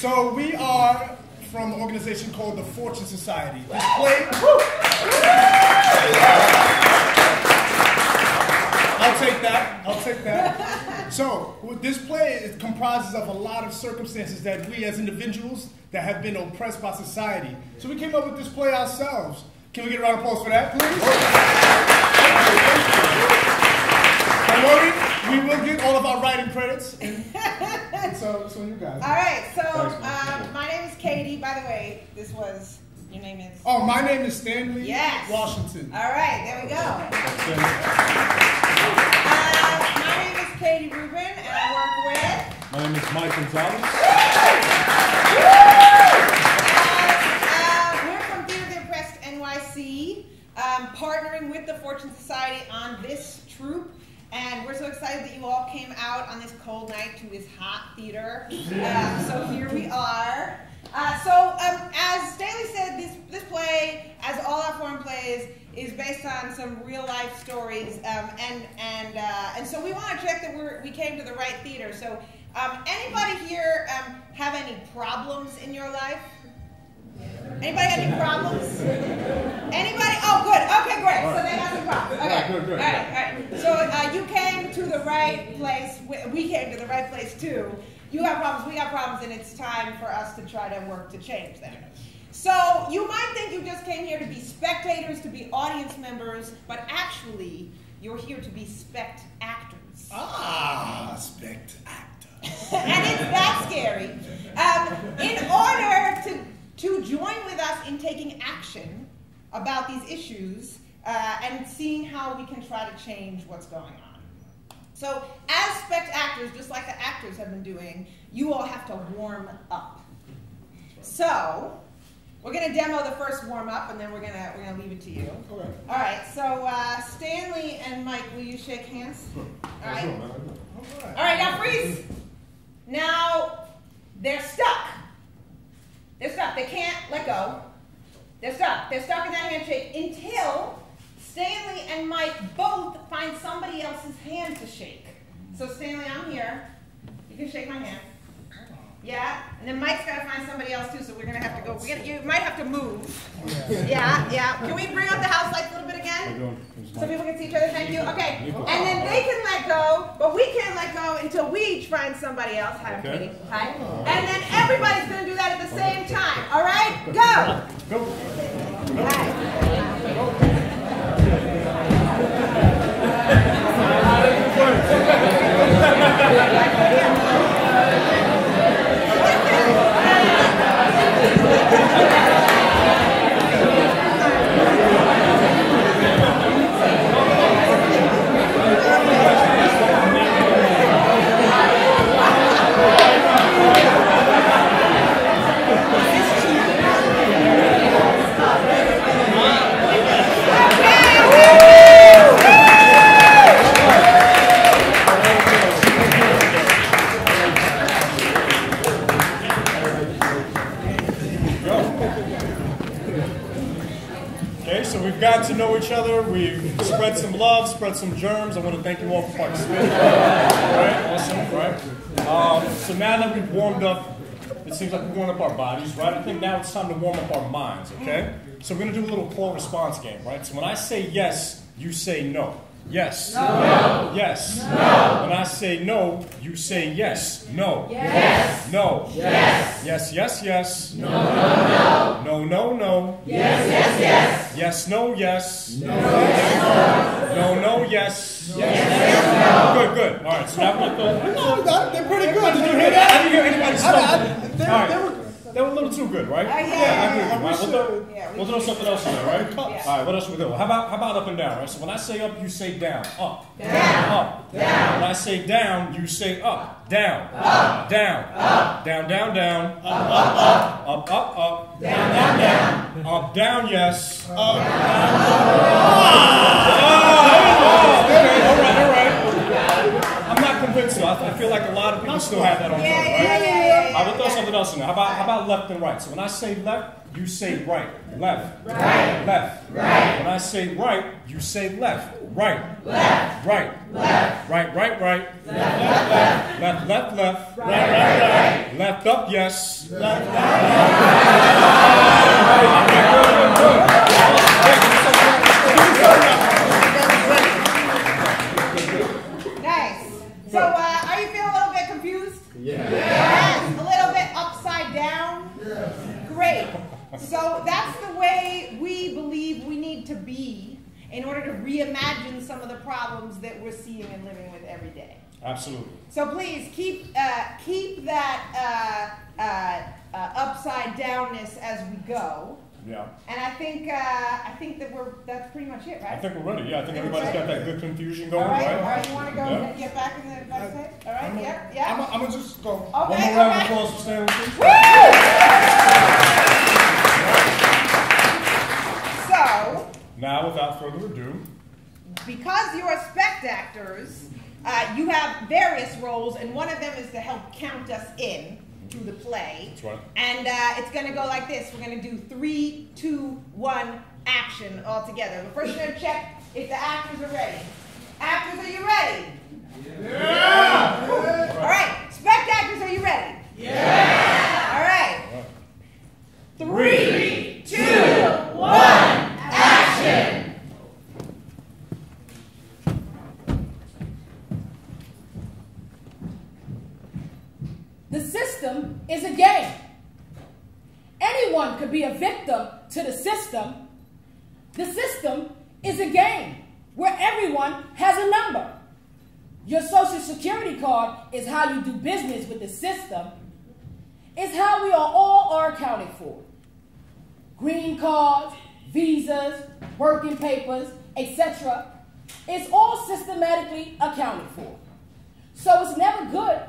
So we are from an organization called the Fortune Society. This play, I'll take that. So this play it comprises of a lot of circumstances that we as individuals that have been oppressed by society. So we came up with this play ourselves. Can we get a round of applause for that, please? Don't worry, we will get all of our writing credits. So you guys. All right, so my name is Katie. By the way, your name is? Oh, my name is Stanley Washington. All right, there we go. My name is Katie Rubin, and I work with? My name is Mike Gonzalez. We're from Theater of the Oppressed NYC, partnering with the Fortune Society on this troupe. And we're so excited that you all came out on this cold night to this hot theater. So here we are. As Stanley said, this play, as all our foreign plays, is based on some real life stories. And so we want to check that we came to the right theater. So anybody here have any problems in your life? Anybody got any problems? Anybody? Oh, good. Okay, great. So they got some problems. Okay. Good. All right. So you came to the right place. We came to the right place too. You have problems. We got problems, and it's time for us to try to work to change them. So you might think you just came here to be spectators, to be audience members, but actually you're here to be spect-actors. Ah, spect-actors. And it's that scary. In order to join with us in taking action about these issues and seeing how we can try to change what's going on. So as spect-actors, just like the actors have been doing, you all have to warm up. So we're going to demo the first warm-up, and then we're going to leave it to you. Okay. All right, so Stanley and Mike, will you shake hands? All right. All right, now freeze. Now they're stuck. They're stuck. They can't let go. They're stuck. They're stuck in that handshake until Stanley and Mike both find somebody else's hand to shake. So Stanley, I'm here. You can shake my hand. Yeah, and then Mike's got to find somebody else too. So we're gonna have to go. You might have to move. Yeah. Can we bring up the house lights a little bit again? So people can see each other. Thank you. Okay. And then they can let go, but we can't let go until we each find somebody else. Hi, I'm Katie. Hi. And then everybody's gonna do that at the same time. All right? Go. Go. Hi. Got to know each other. We've spread some love, spread some germs. I want to thank you all for participating. Right? Awesome, right? So now that we've warmed up, it seems like we've warmed up our bodies, right? I think now it's time to warm up our minds, okay? So we're going to do a little call response game, right? So when I say yes, you say no. Yes. No. Yes. No. When I say no, you say yes. No. Yes. No. Yes. Yes, yes, yes. No, no, no. No, no, no. Yes, yes, yes. Yes, no, yes. No, yes, no. No, no, yes. Yes, yes, no. Good. All right, so now we're They're pretty good. Did you hear that? I didn't hear anybody stumble. They were a little too good, right? Yeah. We'll throw something else in there, right? Yeah. All right, what else we do? How about up and down, right? So when I say up, you say down. Up. Down. Up. Down. When I say down, you say up. Down. Up. Down. Up. Down, down, down. Up, up, up. Up, up, up. Down, down, down. Up, down, yes. Down. All right. I'm not convinced convinced you. I feel like a lot of people still have that on Yeah, drum, yeah, right? yeah. I will throw something else in there. How about left and right? So when I say left, you say right. Left. Right. Left. Right. When I say right, you say left. Right. Left. Right. Left. Right, right, right. Left, left, left. Left, left, left. Right, right, right. Left up, yes. Left, Nice. So, are you feeling a little bit confused? Yeah. Yes. A little bit upside down? Yeah. Great. So that's the way we believe we need to be in order to reimagine some of the problems that we're seeing and living with every day. Absolutely. So please keep that upside downness as we go. Yeah. And I think that's pretty much it, right? I think we're ready. Yeah, I think everybody's got that good confusion going, All right. right? All right. You want to go Yeah. and get back in the backstage? All right. Yeah. I'm gonna just go. Okay. One more round of applause for Stanley, please. Woo! So, Now, without further ado, because you are spect actors, you have various roles, and one of them is to help count us in to the play. That's right. And it's going to go like this. We're going to do 3, 2, 1, action all together. But first, we're going to check if the actors are ready. Actors, are you ready? Yeah. All right. Spect actors, are you ready? Yeah. All right. 3, 2, 1, action! The system is a game. Anyone could be a victim to the system. The system is a game where everyone has a number. Your social security card is how you do business with the system. It's how we all are accounted for. Green cards, visas, working papers, etc. It's all systematically accounted for. So it's never good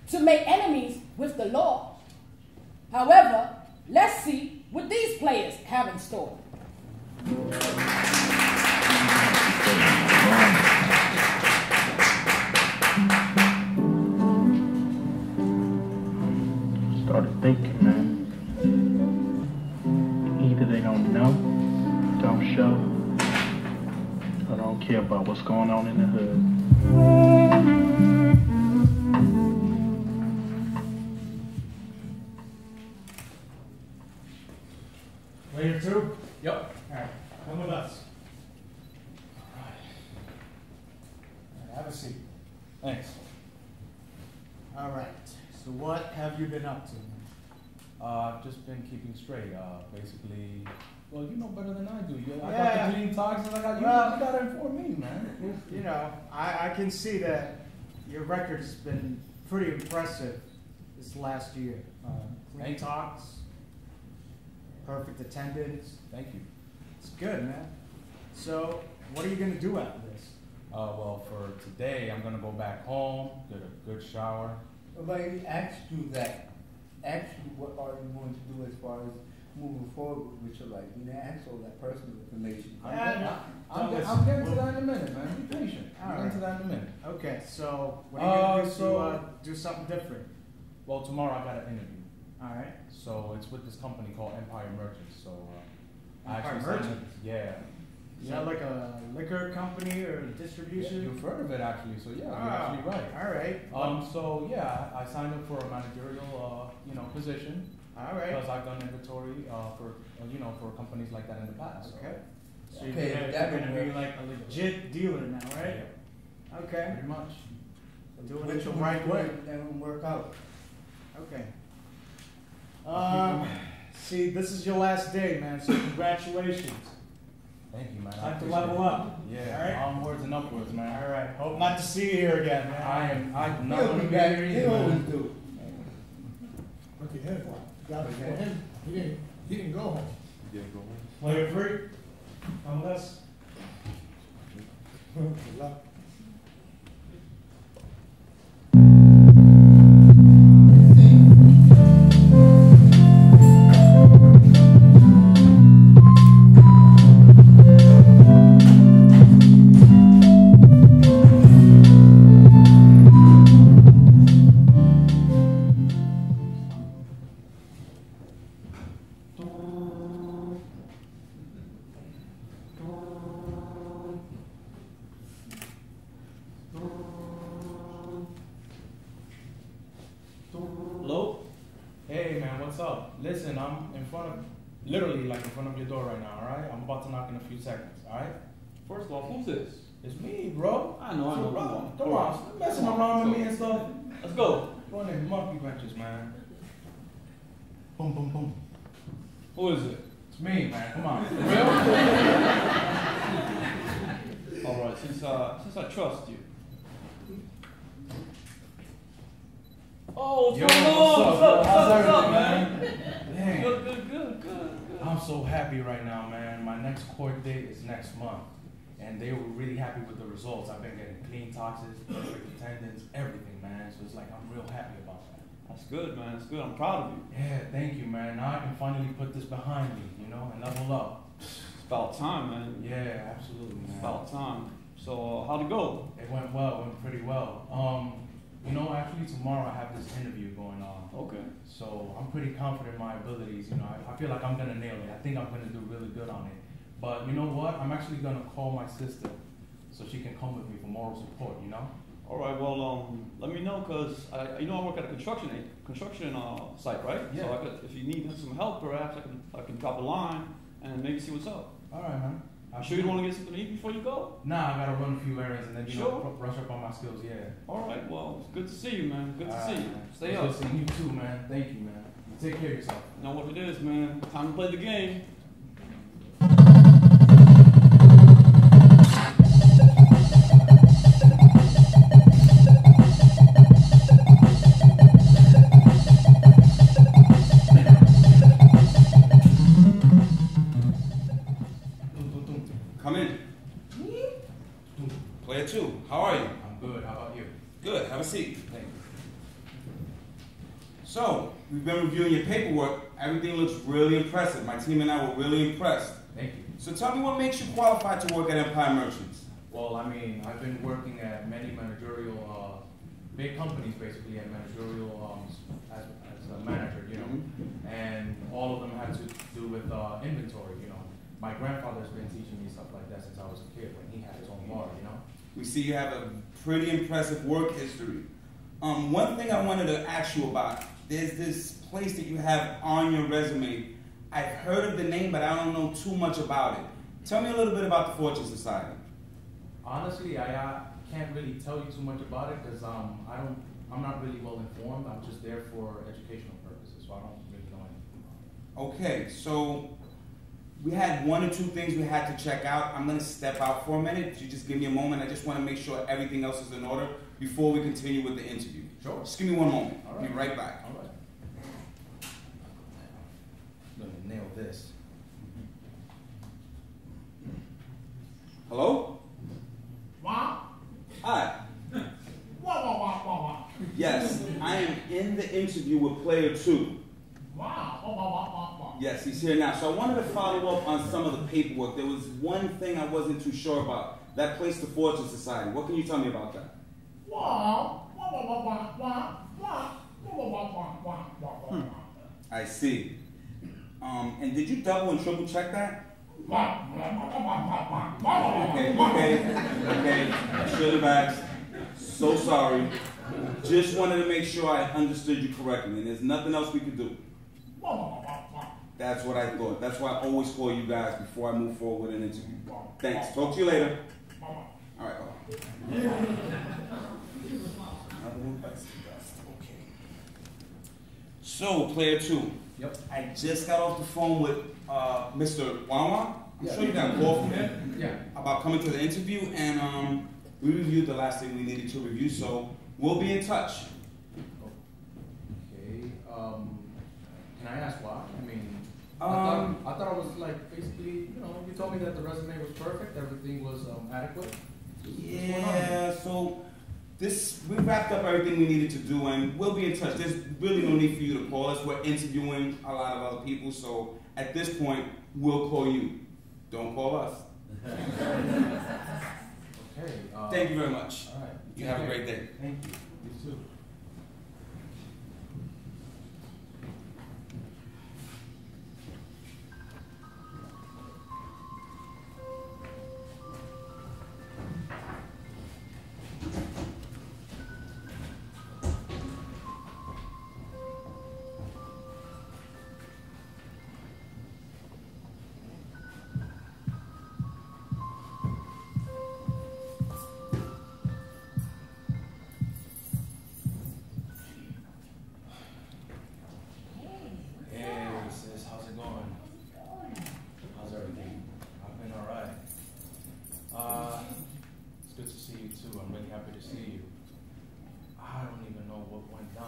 to make enemies with the law. However, let's see what these players have in store. Started thinking, man. Either they don't know, don't show, or don't care about what's going on in the hood. Layer 2? Yep. All right, come with us. All right, have a seat. Thanks. All right. So what have you been up to? I've just been keeping straight. Basically, well, you know better than I do. I got Yeah. the green tags, and I got you. Well, You gotta inform me, man. You know, I can see that your record's been pretty impressive this last year. Clean Thank you. talks, perfect attendance. Thank you. It's good, man. So what are you gonna do after this? Well, for today, I'm gonna go back home, get a good shower. Nobody asked you that. Actually, what are you going to do as far as moving forward with your life? You didn't ask all that personal information. I'm getting to that in a minute, man. Be patient. All I'm right. getting to that in a minute. Okay, so what are you gonna do so- to do something different? Well, tomorrow I got an interview. All right. So it's with this company called Empire Merchants. So I Empire actually signed Merchants? it. Yeah. Is that like a liquor company or distribution? You've heard of it actually, so yeah, you're Ah, actually right. All right. So yeah, I signed up for a managerial, position All right. because I've done inventory for companies like that in the past. So, Okay. So Okay, you're that gonna would be work. like a legit dealer now, right? Okay. pretty much. Doing it the right way. That will work out. Okay. See, this is your last day, man. So congratulations. Thank you, man. I Time to appreciate level it. up. Yeah. All right. Onwards and upwards, man. All right. Hope not to see you here again, man. I'm not He'll gonna be be back. here He either, always man. do. Look at him. Got it for him. He didn't go home. Player free. Come with us. Good luck. Hello? Hey man, what's up? Listen, I'm in front of, literally like in front of your door right now, alright? I'm about to knock in a few seconds, alright? First of all, who's this? It's me, bro. I know. Come on, stop messing around with me and stuff. Let's go. Going in monkey wrenches, man. Boom, boom, boom. Who is it? It's me, man. Come on. For real? All right, since I trust you. Oh, what's Yo, going on? How's What's up, everything, man? Dang. Good. I'm so happy right now, man. My next court date is next month. And they were really happy with the results. I've been getting clean toxins, perfect attendance, everything, man. So it's like, I'm real happy about that. That's good, man. That's good. I'm proud of you. Yeah, thank you, man. Now I can finally put this behind me, you know, and level up. It's about time, man. Yeah, absolutely, man. It's about time. So, how'd it go? It went well, went pretty well. You know, actually tomorrow I have this interview going on. Okay. So I'm pretty confident in my abilities. You know, I feel like I'm gonna nail it. I think I'm gonna do really good on it. But you know what? I'm actually gonna call my sister so she can come with me for moral support. You know? All right. Well, let me know, cause I work at a construction site, right? Yeah. So if you need some help, perhaps I can drop a line and maybe see what's up. All right, man. I'm sure you don't want to get something to eat before you go? Nah, I gotta run a few errands and then Sure. brush up on my skills. Yeah. All right. Well, it's good to see you, man. Good to see you. Man. Stay It's up. good seeing you too, man. Thank you, man. Take care of yourself. You know what it is, man. Time to play the game. Come in. Player 2, how are you? I'm good. How about you? Good, have a seat. Thank you. So, we've been reviewing your paperwork. Everything looks really impressive. My team and I were really impressed. Thank you. So tell me what makes you qualified to work at Empire Merchants? Well, I mean, I've been working at many managerial, big companies basically, at managerial, as a manager, you know, and all of them had to do with inventory, you know. My grandfather's been teaching me stuff like that since I was a kid when he had his own bar, you know. We see you have a pretty impressive work history. One thing I wanted to ask you about, there's this place that you have on your resume. I've heard of the name, but I don't know too much about it. Tell me a little bit about the Fortune Society. Honestly, I can't really tell you too much about it because I'm not really well informed. I'm just there for educational purposes, so I don't really know anything about it. Okay, so we had 1 or 2 things we had to check out. I'm going to step out for a minute. If you just give me a moment, I just want to make sure everything else is in order before we continue with the interview. Sure. Just give me 1 moment. All I'll right. be right back. All right. I'm gonna nail this. Hello? Wow. Hi. Wow. Yes, I am in the interview with player 2. Wow. Yes, he's here now. So I wanted to follow up on some of the paperwork. There was one thing I wasn't too sure about. That place, the Fortune Society. What can you tell me about that? I see. And did you double and triple check that? Okay. Shirley Bags. So sorry. Just wanted to make sure I understood you correctly, and there's nothing else we could do. That's what I thought. That's why I always call you guys before I move forward with an interview. Thanks. Talk to you later. All right. Okay. So, player 2. Yep. I just got off the phone with Mr. Wawa. I'm sure you got a call from him. Yeah. About coming to the interview, and we reviewed the last thing we needed to review, so we'll be in touch. Okay. Can I ask why? I mean, Um, I thought it was like basically, you know, you told me that the resume was perfect, everything was adequate. Yeah, so we wrapped up everything we needed to do, and we'll be in touch. There's really no need for you to call us. We're interviewing a lot of other people, so at this point, we'll call you. Don't call us. Okay. Thank you very much. All right. You have a great day. Thank you. You too.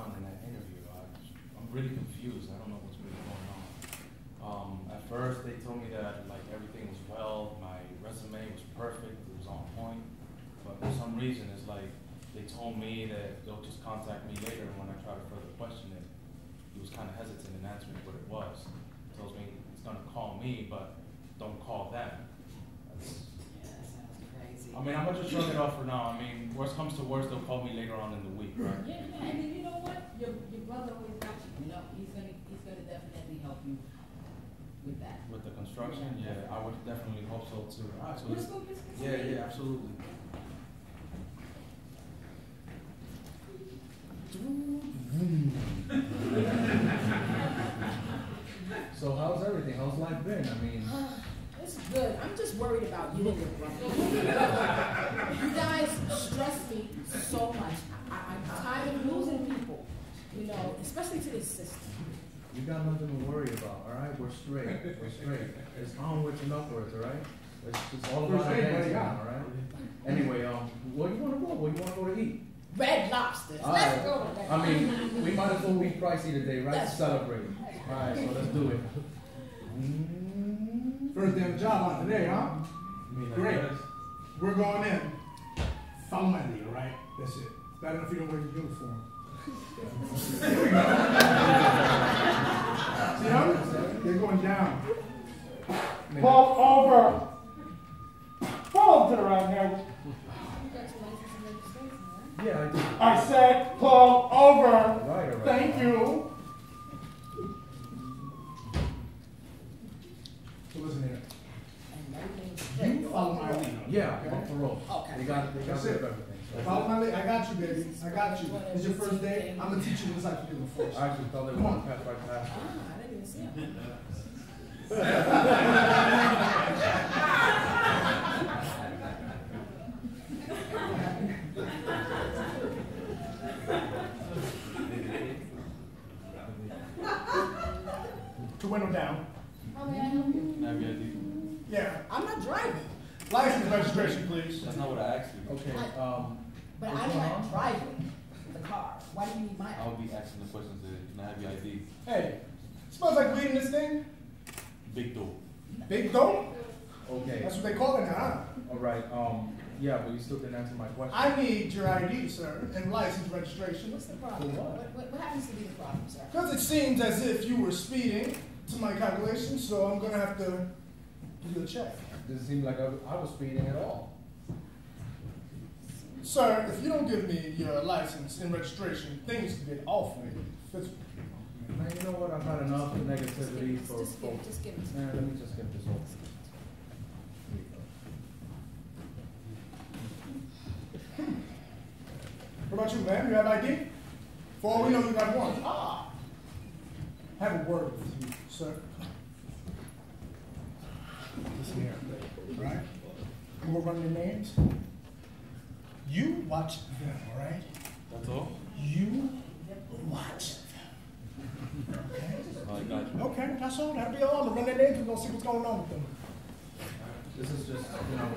on in that interview. I'm really confused. I don't know what's really going on. At first, they told me that like everything was well, my resume was perfect, it was on point. But for some reason, it's like they told me that they'll just contact me later. And when I try to further question it, he was kind of hesitant in answering what it was. He tells me he's gonna call me, but don't call them. I mean, I'm gonna just shrug it off for now. I mean, worst comes to worst, they'll call me later on in the week, right? Yeah, and then you know what? Your brother always got you. You know, he's gonna definitely help you with that. With the construction, yeah, I would definitely hope so too. All right, so Let's go get some yeah, absolutely. So how's everything? How's life been? I mean, It's good. I'm just worried about you and your brother. You guys stress me so much. I'm tired of losing people, you know, especially to this system. you got nothing to worry about, all right? We're straight. We're straight. It's onwards and upwards, all right? It's all about our heads now, all right? Anyway, where do you want to go? Where do you want to go to eat? Red Lobsters. All Let's right. go to Red I Lobsters. mean, we might as well be pricey today, right? Let's To celebrate. All right, so let's do it. First day on the job out today, huh? Great. We're going in. Follow my lead, all right? That's it. Bad enough you don't wear your uniform. Here we go. See them? They're going down. Pull over. Pull over to the right now. Yeah, I do. I said pull over. All right. Thank you. So listen here. You follow my lead. Yeah, I'm parole. Okay. They got That's rid it. of everything. So. Follow my lead. I got you, baby. I got you. It's your first day. I'm gonna teach you this like you did before. I actually thought they were going to pass right past. Ah, I didn't even see him. Two window down. How may I help you? Can I have your ID? Yeah. I'm not driving. License registration, please. That's not what I asked you. Okay, But what's I'm going not on? driving the car. Why do you need my I'll be asking the questions that can I have your ID? Hey, smells like weed in this thing. Big door. Big dope? Okay. That's what they call it now, huh? All right. Yeah, but you still didn't answer my question. I need your ID, sir, and license registration. What's the problem? For what? What happens to be the problem, sir? Because it seems as if you were speeding to my calculations, so I'm gonna have to give you a check. Doesn't seem like I was speeding at all. Sir, if you don't give me your license and registration, things get awfully physical. Man, you know what? I've had enough of negativity for. Just give it to me. Man, let me just get this over. What about you, man? You have ID? For all we know, you got one. Ah! Have a word with you, sir. Listen here, right? I'm gonna run your names. You watch them, all right? That's all? You watch them. Okay? I got you. Okay, that's all. That'll be all. I'm gonna run their names. We're gonna see what's going on with them. This is just,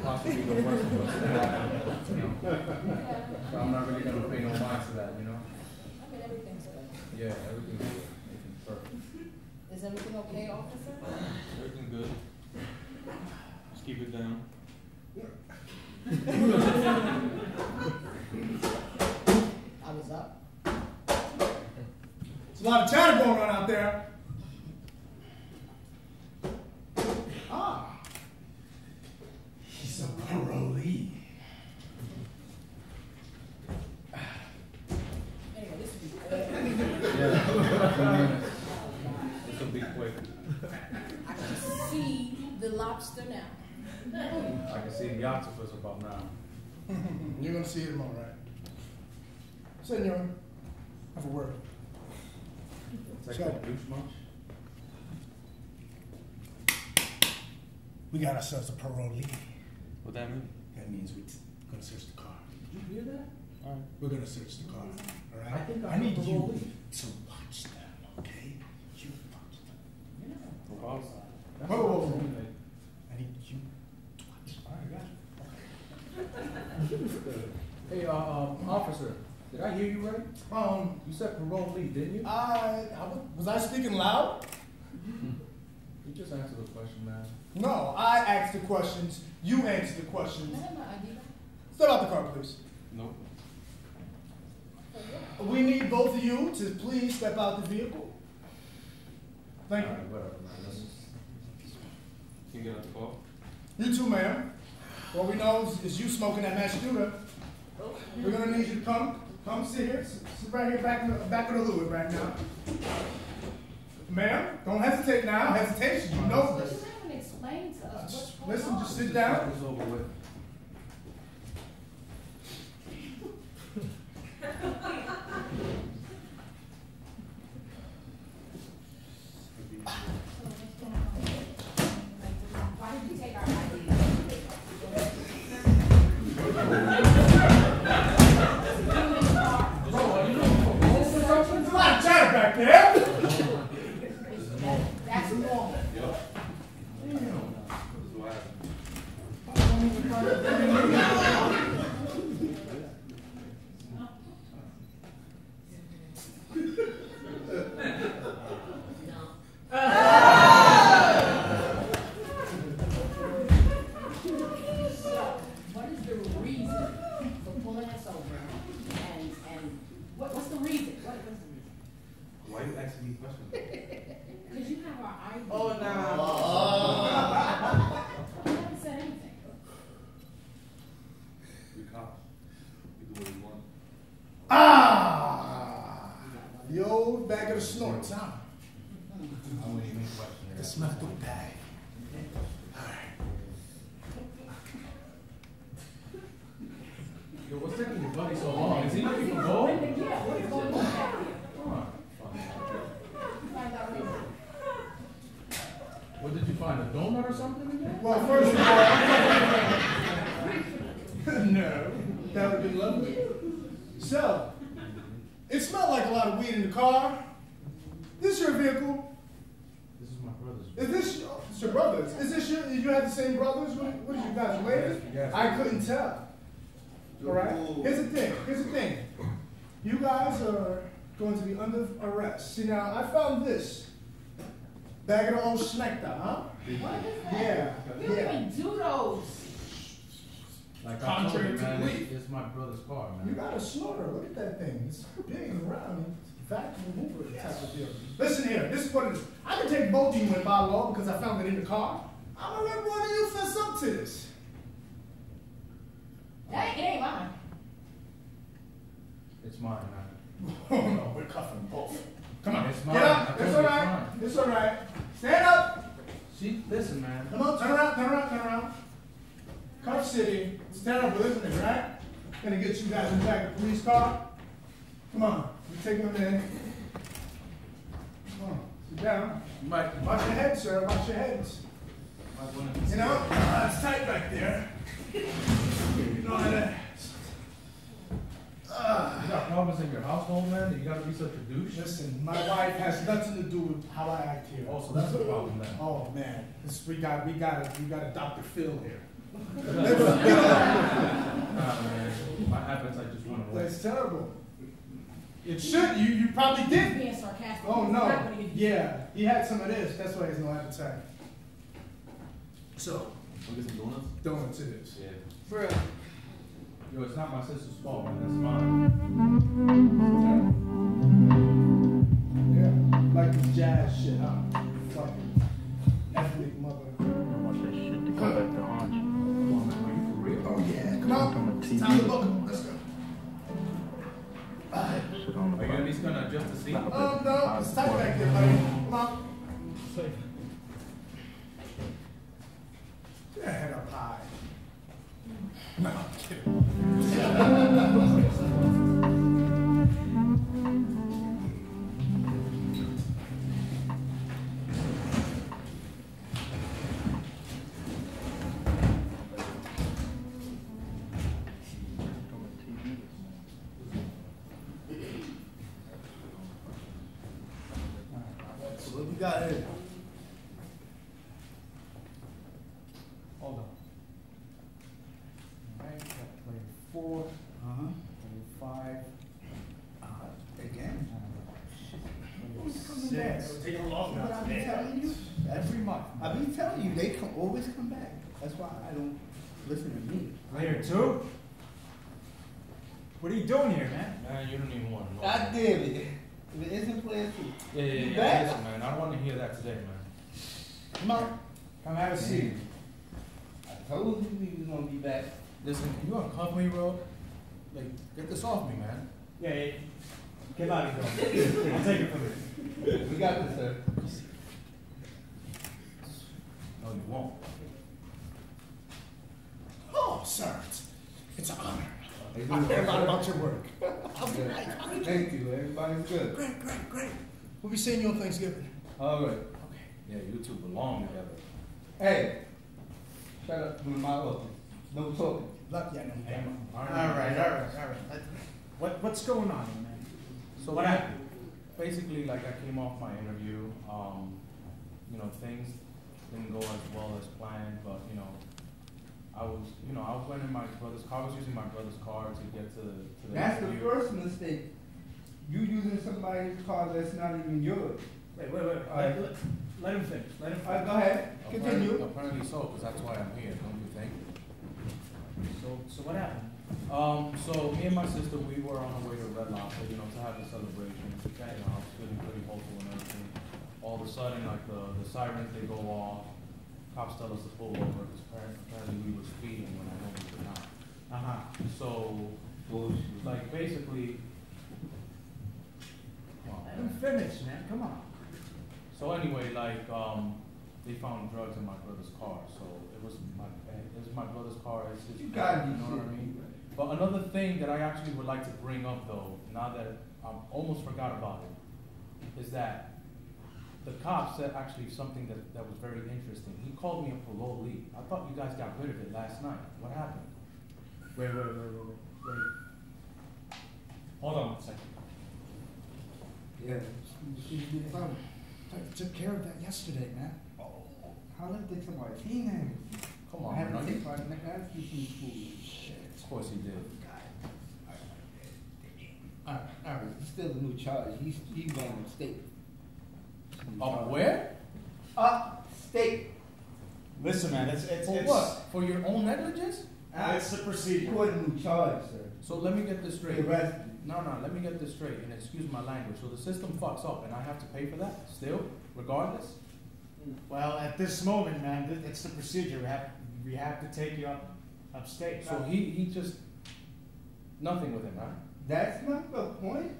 possibly the worst of what's happening. So I'm not really gonna pay no mind to that, I mean, everything's good. Yeah, everything's good. Everything's perfect. Is everything okay, officer? Everything good. Just keep it down. I was up. There's a lot of chatter going on out there. Ah. He's a parolee. Anyway, this will be good. Yeah. This will be quick. I can see the lobster now. I can see the octopus about now. You're gonna see him all right. Senor, have a word. Take So- that douche much? We got ourselves a parolee. What that mean? That means we're gonna search the car. Did you hear that? All right. We're gonna search the car. All right. I think I need I'm a you parolee. to watch them. Okay. You watch them. Yeah. No problem. That's Whoa, what whoa, I'm whoa. saying, like, I need you to watch. All right, got you. Hey, officer, did I hear you right? You said parole wrong lead, didn't you? Was I speaking loud? You just answered the question, man. No, I asked the questions. You answered the questions. Step out the car, please. No. We need both of you to please step out the vehicle. Thank you. All right, whatever, man. Can you get out the car? You too, ma'am. What we know is you smoking that mashed shooter. We're gonna need you to come sit here. Sit right here back of the Louis right now. Ma'am, don't hesitate now. Hesitation, you know this. You haven't explained to us what's going Listen, on. just sit down. It's over with. Why did you take our ID? There's a lot of chatter back there. That's normal. What is the reason for pulling us over? And what's the reason? What's the reason? Why are you asking me questions? Because you have our ID. Oh, no. You haven't said anything. We cops. We do what we want. The old bag of the snorts, huh? I wouldn't even question The smell good bag. Yo, what's taking your buddy so long? Is he looking for gold? Yeah, what is going on back here? Come on. Find out reason. What did you find? A donut or something in there? Well, first of all, no, that would be lovely. So, it smelled like a lot of weed in the car. This your vehicle? This is my brother's. Is this your brother's? Is this you have the same brothers? What are you guys related? Yes. I couldn't tell. All right. Here's the thing. You guys are going to be under arrest. See now, I found this bag of the old schneckta, huh? What is that? Yeah. We don't even do those. Like Contrary I told you, to man, belief. it's my brother's car, man. You got a snorter. Look at that thing. It's big and round. Vacuum remover type of deal. Listen here. This is what it is. I can take both of you in by law because I found it in the car. I'm gonna let one of you fess up to this. It ain't mine. It's mine, man. Oh no, we're cuffing both. Come on. It's mine. Get I up. told It's you all it's right. mine. It's all right. Stand up. See, listen, man. Come on. Turn around. Cuff City. It's terrible, isn't it, right? Gonna get you guys in the back of the police car. Come on. We're taking them in. Come on. Sit down. Mike, Watch your head, sir. Watch your heads. You know, it's tight back there. You know how that. you got problems in your household, man? You gotta be such a douche? Listen, my wife has nothing to do with how I act here. Oh, so that's the problem then. Oh man, we got a Dr. Phil here. Nah, man. My appetite just went away. It's terrible. It should. You probably did. Being sarcastic. Oh It's not no. gonna get- Yeah, he had some of this. That's why he has no appetite. So, We'll get some donuts? donuts it is. Yeah. Bro. Yo, it's not my sister's fault, man. That's mine. Yeah, like this jazz shit, huh? Fucking ethnic mother. Watch that shit to go back to Orange. Come on, man. Are you for real? Oh yeah, come on. On the It's time to TV. book 'em. Let's go. Shit on the Are you at least gonna adjust the seat? No, it's tight back there, buddy. Come on. Get your head up high. No, I'm kidding. On the TV. So what we got here? Hold on. All right, got player 4, player 5. Again? back. Taking long But I be telling you, Every month. I be telling you, they always come back. That's why I don't listen to me. Player 2? What are you doing here, man? Man, you don't even want to know. God damn it. If it isn't player 2. Yeah. back? Listen, man, I don't want to hear that today, man. Come on. Come have a seat. I told you we was gonna be back. Listen, can you uncuff me, bro? Like, get this off me, man. Yeah. Get out of here. I'll take it from you. We got this, sir. No, you won't. Oh, sir, it's an honor. They I do hear a it. lot about your work. I'll be Yeah. right. Thank you. Everybody's good. Great. We'll be seeing you on Thanksgiving. All right. Yeah, you two belong together. Hey, shut up. Doing my office. No talking. Lucky I know you damn. All right. What's going on, man? So What happened? Basically, like I came off my interview. Things didn't go as well as planned, but I went in my brother's car. I was using my brother's car to get to the That's the interview. first mistake. You using somebody's car that's not even yours. Wait. right. Let him finish. Let him All right, finish. go ahead. Continue. Apparently so, because that's why I'm here, don't you think? So what happened? So me and my sister, we were on our way to Red Lobster, to have a celebration. I was feeling pretty hopeful and everything. All of a sudden, like the sirens, they go off. Cops tell us to pull over because apparently we were speeding when I know we were not. So, like basically, Let him finish, man. Come on. so anyway, like they found drugs in my brother's car. So it was my brother's car. It's his You car, gotta be you know what I serious. mean? But another thing that I actually would like to bring up though, now that I almost forgot about it, is that the cop said actually something that was very interesting. He called me a parolee. I thought you guys got rid of it last night. What happened? Wait. Hold on a second. Yeah. I took care of that yesterday, man. How did I take some martini? Come I on, had to man. take my nasty food. Of course he did. All right. He's still a new charge. He's going upstate. Where? Upstate. Listen, man. It's For what? For your own negligence? It's the procedure. You a new charge, sir. So let me get this straight. The rest. No, let me get this straight, and excuse my language. So the system fucks up, and I have to pay for that still, regardless? Well, at this moment, man, it's the procedure. We have to take you upstate. So he just, nothing with him, right? That's not the point.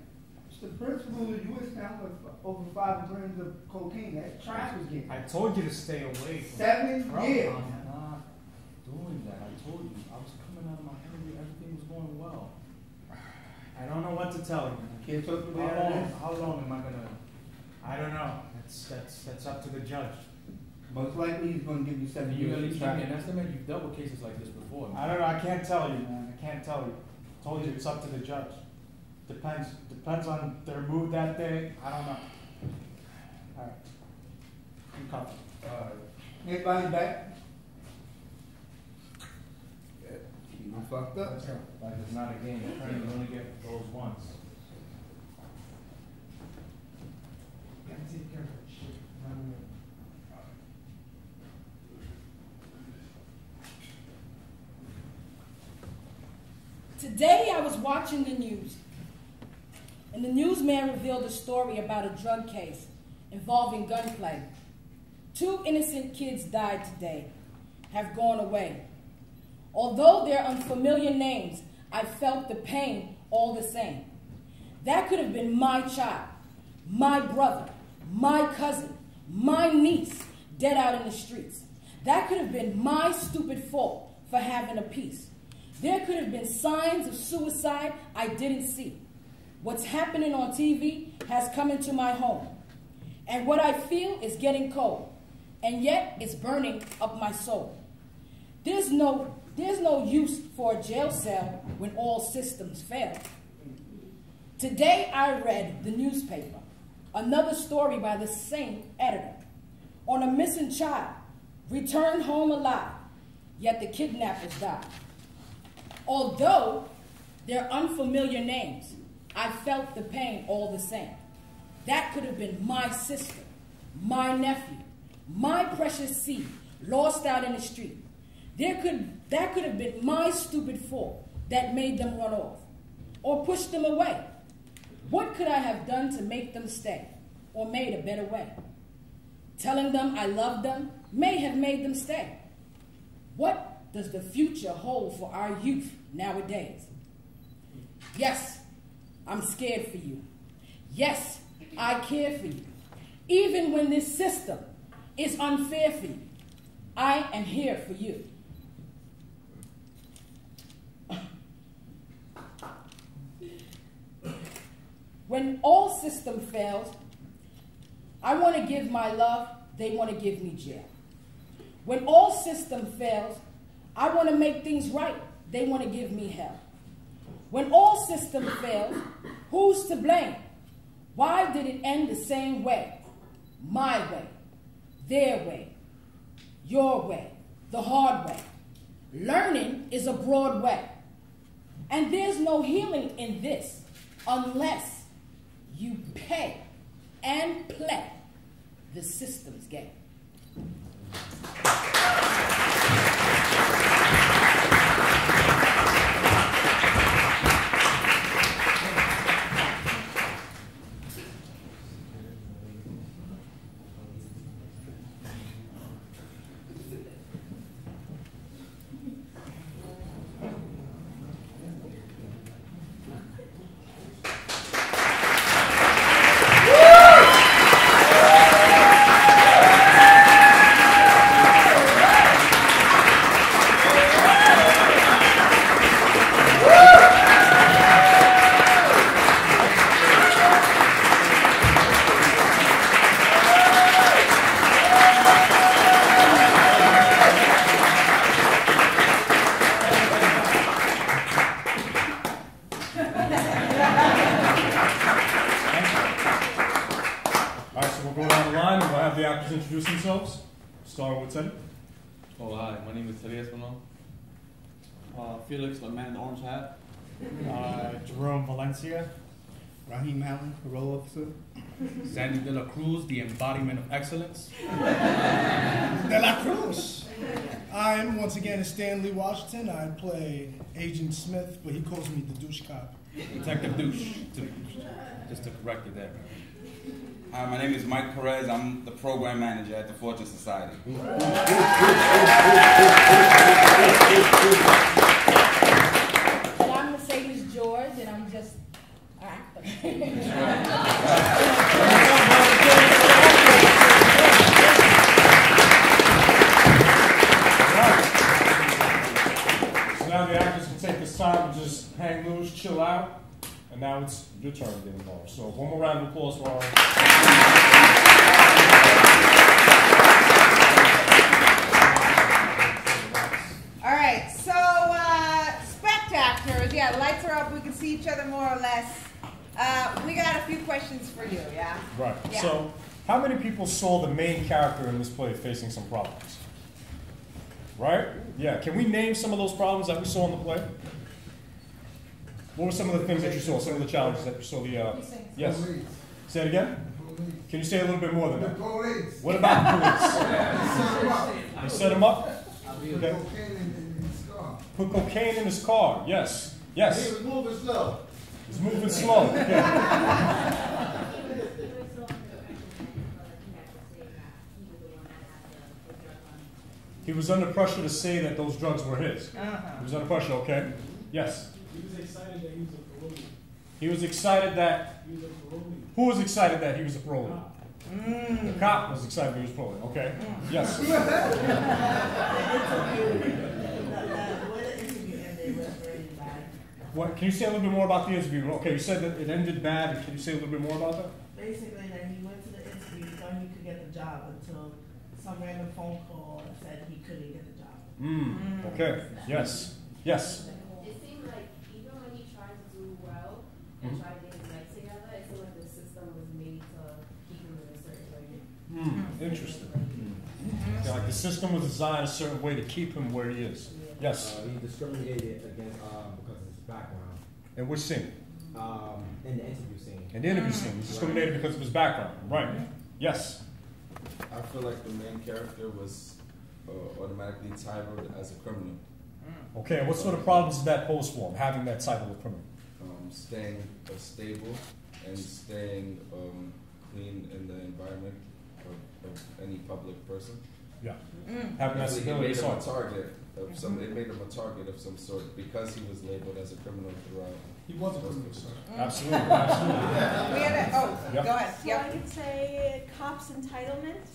It's the principle that you was found with over 5 grams of cocaine. That trash was getting. I told you to stay away from 7 Bro, years. I'm not doing that. I told you. I was coming out of my interview. Everything was going well. I don't know what to tell you. Can't talk to me out of this. How long am I gonna? I don't know. That's up to the judge. Most likely he's going to give you 7 Can you years. at least for give me an traffic. estimate? You've dealt with cases like this before. I don't know. I can't tell you, man. I can't tell you. Told you it's up to the judge. Depends on their mood that day. I don't know. All right. You copy. Anybody back? You fucked up. Like it's not a game. You only get those once. Gotta take care of that shit. Today I was watching the news, and the newsman revealed a story about a drug case involving gunplay. 2 innocent kids died today, have gone away. Although they're unfamiliar names, I felt the pain all the same. That could have been my child, my brother, my cousin, my niece, dead out in the streets. That could have been my stupid fault for having a piece. There could have been signs of suicide I didn't see. What's happening on TV has come into my home. And what I feel is getting cold. And yet it's burning up my soul. There's no use for a jail cell when all systems fail. Today I read the newspaper, another story by the same editor, on a missing child, returned home alive, yet the kidnappers died. Although they're unfamiliar names, I felt the pain all the same. That could have been my sister, my nephew, my precious seed, lost out in the street. That could have been my stupid fault that made them run off or pushed them away. What could I have done to make them stay or made a better way? Telling them I loved them may have made them stay. What does the future hold for our youth nowadays? Yes, I'm scared for you. Yes, I care for you. Even when this system is unfair for you, I am here for you. When all system fails, I want to give my love, they want to give me jail. When all system fails, I want to make things right, they want to give me hell. When all system fails, who's to blame? Why did it end the same way? My way, their way, your way, the hard way. Learning is a broad way. And there's no healing in this unless you pay and play the system's game. Introduce themselves. Start with Teddy. Oh, hi. My name is Teddy Espinal. Felix, the man in the orange hat. Jerome Valencia. Raheem Allen, parole officer. Sandy De La Cruz, the embodiment of excellence. De La Cruz. I'm once again Stanley Washington. I play Agent Smith, but he calls me the douche cop. Detective Douche, just to correct it there. Hi, my name is Mike Perez. I'm the program manager at the Fortune Society. And I'm Mercedes George, and I'm just an actor. So now the actors can take this time and just hang loose, chill out. And now it's your turn to get involved. So one more round of applause for our... All right, so spectators, yeah, the lights are up. We can see each other more or less. We got a few questions for you, yeah? Right. Yeah. So how many people saw the main character in this play facing some problems? Right? Yeah. Can we name some of those problems that we saw in the play? What were some of the things that you saw, some of the challenges that you saw? Yes? Police. Say it again? Police. Can you say a little bit more than The that? police. What about the police? They You set him up? Put Okay. cocaine in his car. Put cocaine in his car. Yes. Yes. He was moving slow. He's moving slow. Okay. He was under pressure to say that those drugs were his. He was under pressure, okay? Yes. He was excited that he was a parolee. He was excited that... He was a parolee. Who was excited that he was a parolee? The cop was excited that he was a parolee, okay? Yes. What, can you say a little bit more about the interview? Okay, you said that it ended bad. Can you say a little bit more about that? Basically, that he went to the interview, thought he could get the job until some random phone call said he couldn't get the job. Okay. Yes. Yes. It seemed like even when he tried to do well and tried to get his life together, it seemed like the system was made to keep him in a certain way. Interesting. Yeah, like the system was designed a certain way to keep him where he is. Yes. He discriminated against because of his background. And which scene? In the interview scene. In the interview scene, he's discriminated because of his background. Right. Yes. I feel like the main character was automatically titled as a criminal. Okay, and what sort of problems did that pose for him, having that title of criminal? Staying stable and staying clean in the environment of any public person. Yeah. Having that stability. It made him a target of some. It made him a target of some sort because he was labeled as a criminal throughout. He was a criminal, sir. Absolutely, absolutely. We had Yep. go ahead. So I could say cops entitlement.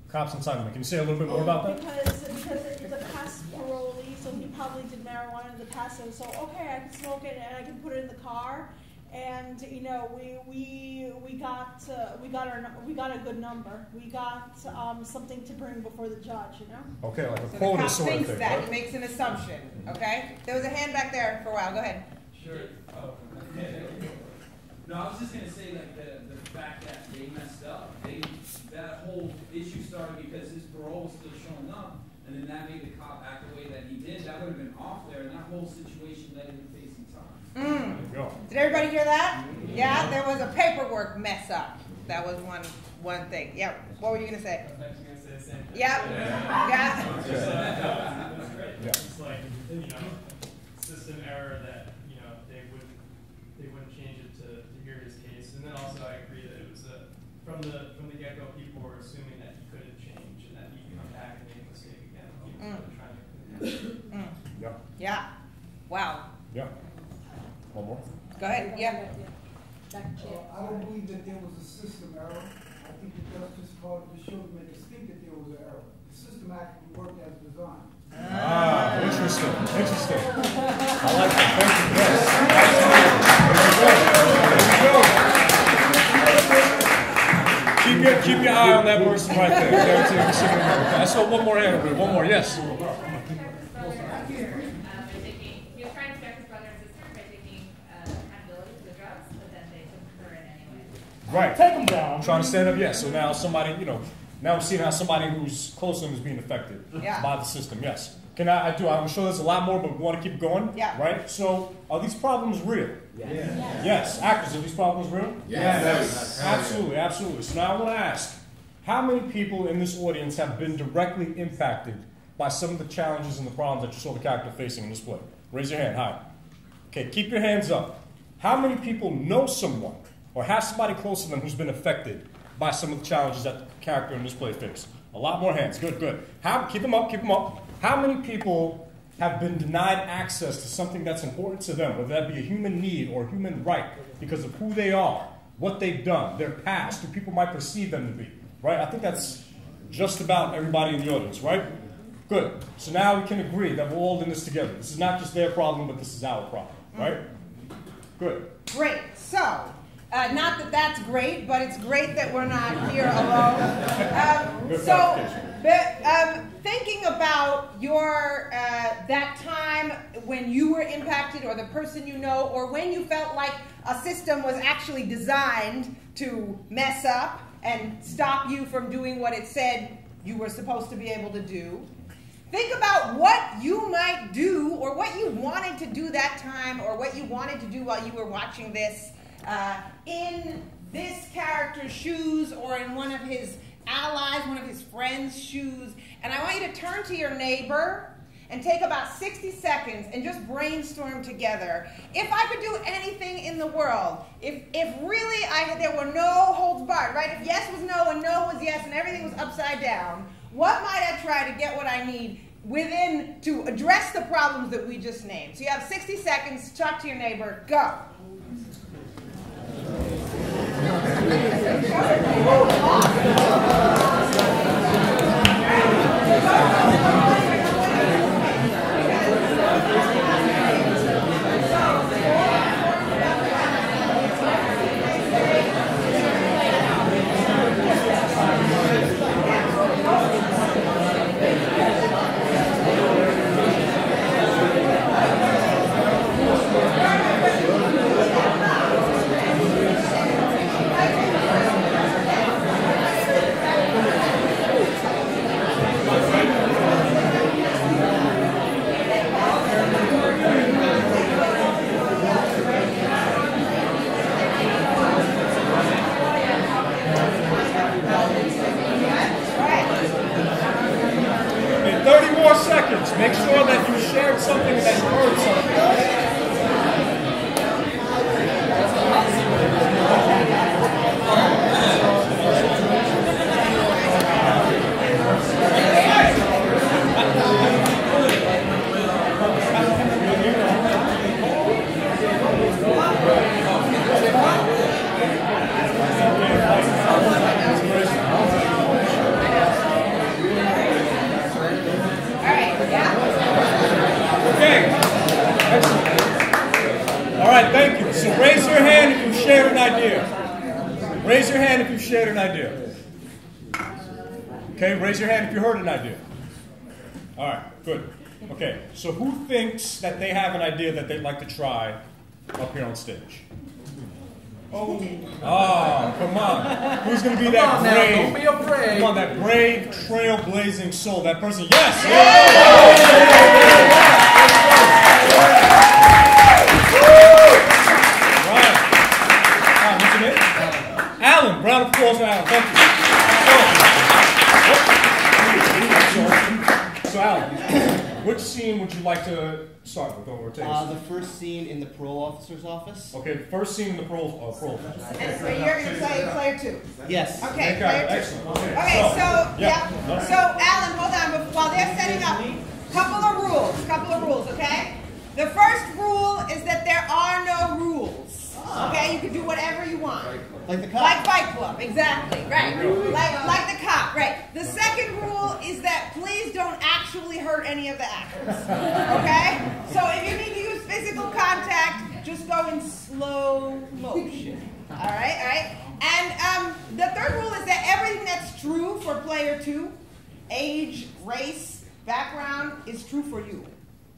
Cops entitlement. Can you say a little bit more about that? Because it's a past parolee, so he probably did marijuana in the past, so okay, I can smoke it and I can put it in the car, and you know we got a good number. We got something to bring before the judge, you know. Okay, like a So quota the cop sort of thinks thing. that Right? he makes an assumption. Okay. There was a hand back there for a while. Go ahead. Sure. Oh, okay. No, I was just gonna say like the fact that they messed up. That whole issue started because his parole was still showing up, and then that made the cop act the way that he did. That would have been off there, and that whole situation led him to facing time. Did everybody hear that? Yeah. There was a paperwork mess up. That was one thing. Yeah. What were you gonna say? I was actually gonna say the same thing. Yep. Yeah. That's great. It's like, you know, system error that, you know, they wouldn't change it to hear his case. And then also I agree that it was from the get-go people were assuming that he couldn't change and that he could come back and make a mistake again. He was really trying to Yeah. Yeah. Wow. Yeah. One more. Go ahead. Yeah. I don't believe that there was a system error. I think the justice called the show to make us think that there was an error. The system actually worked as designed. Ah, interesting. Interesting. I like that. Thank you. Yes. There you go. Keep your eye on that person right there. Guarantee you're sitting there. I saw one more hand over here. One more. Yes. Right. Take them down. Trying to stand up, yes. So now somebody, you know, now we're seeing how somebody who's close to him is being affected by the system, yes. I'm sure there's a lot more, but we want to keep going, right? So are these problems real? Yes. Actors, are these problems real? Yes. Absolutely, absolutely. So now I want to ask, how many people in this audience have been directly impacted by some of the challenges and the problems that you saw the character facing in this play? Raise your hand high. Okay, keep your hands up. How many people know someone or have somebody close to them who's been affected by some of the challenges that the character in this play faced? A lot more hands. Good, good. Keep them up, keep them up. How many people have been denied access to something that's important to them, whether that be a human need or a human right, because of who they are, what they've done, their past, who people might perceive them to be, right? I think that's just about everybody in the audience, right? Good. So now we can agree that we're all in this together. This is not just their problem, but this is our problem, right? Good. Great. So, not that that's great, but it's great that we're not here alone. Thinking about your that time when you were impacted, or the person you know, or when you felt like a system was actually designed to mess up and stop you from doing what it said you were supposed to be able to do. Think about what you might do, or what you wanted to do that time, or what you wanted to do while you were watching this, in this character's shoes, or in one of his allies, one of his friends' shoes. And I want you to turn to your neighbor and take about 60 seconds and just brainstorm together. If I could do anything in the world, if really there were no holds barred, right? If yes was no and no was yes and everything was upside down, what might I try to get what I need to address the problems that we just named? So you have 60 seconds, talk to your neighbor, go. if you shared an idea. Okay, raise your hand if you heard an idea. All right, good. Okay, so who thinks that they have an idea that they'd like to try up here on stage? Oh, come on. Who's going to be that brave? Don't be afraid. Come on, that brave, trailblazing soul. That person, yes! Right. What's your name? Alan. Round of applause for Alan. Thank you. So Alan, which scene would you like to start with? The first scene in the parole officer's office. Okay, first scene in the parole officer. And so you're going to play player 2? Yes. Okay, player 2. Excellent. Okay, so, yeah. So, Alan, hold on. While they're setting up, couple of rules, okay? The first rule is that there are no rules. Okay, you can do whatever you want. Like the cop. Like Fight Club, exactly, right. Like the cop, right. The second rule is that please don't actually hurt any of the actors. Okay? So if you need to use physical contact, just go in slow motion. Alright? And the third rule is that everything that's true for player 2, age, race, background, is true for you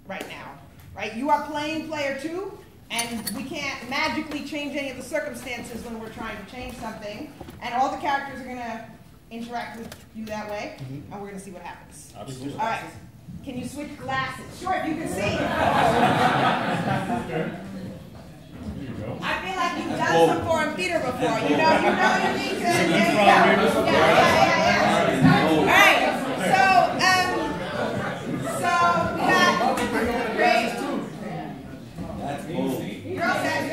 right now. Right? You are playing player 2. And we can't magically change any of the circumstances when we're trying to change something. And all the characters are going to interact with you that way. And we're going to see what happens. Absolutely. All right. Can you switch glasses? Sure, if you can see. I feel like you've done some foreign theater before. You know you need to. There you go. Yeah. All right. So we got great. You're all set. We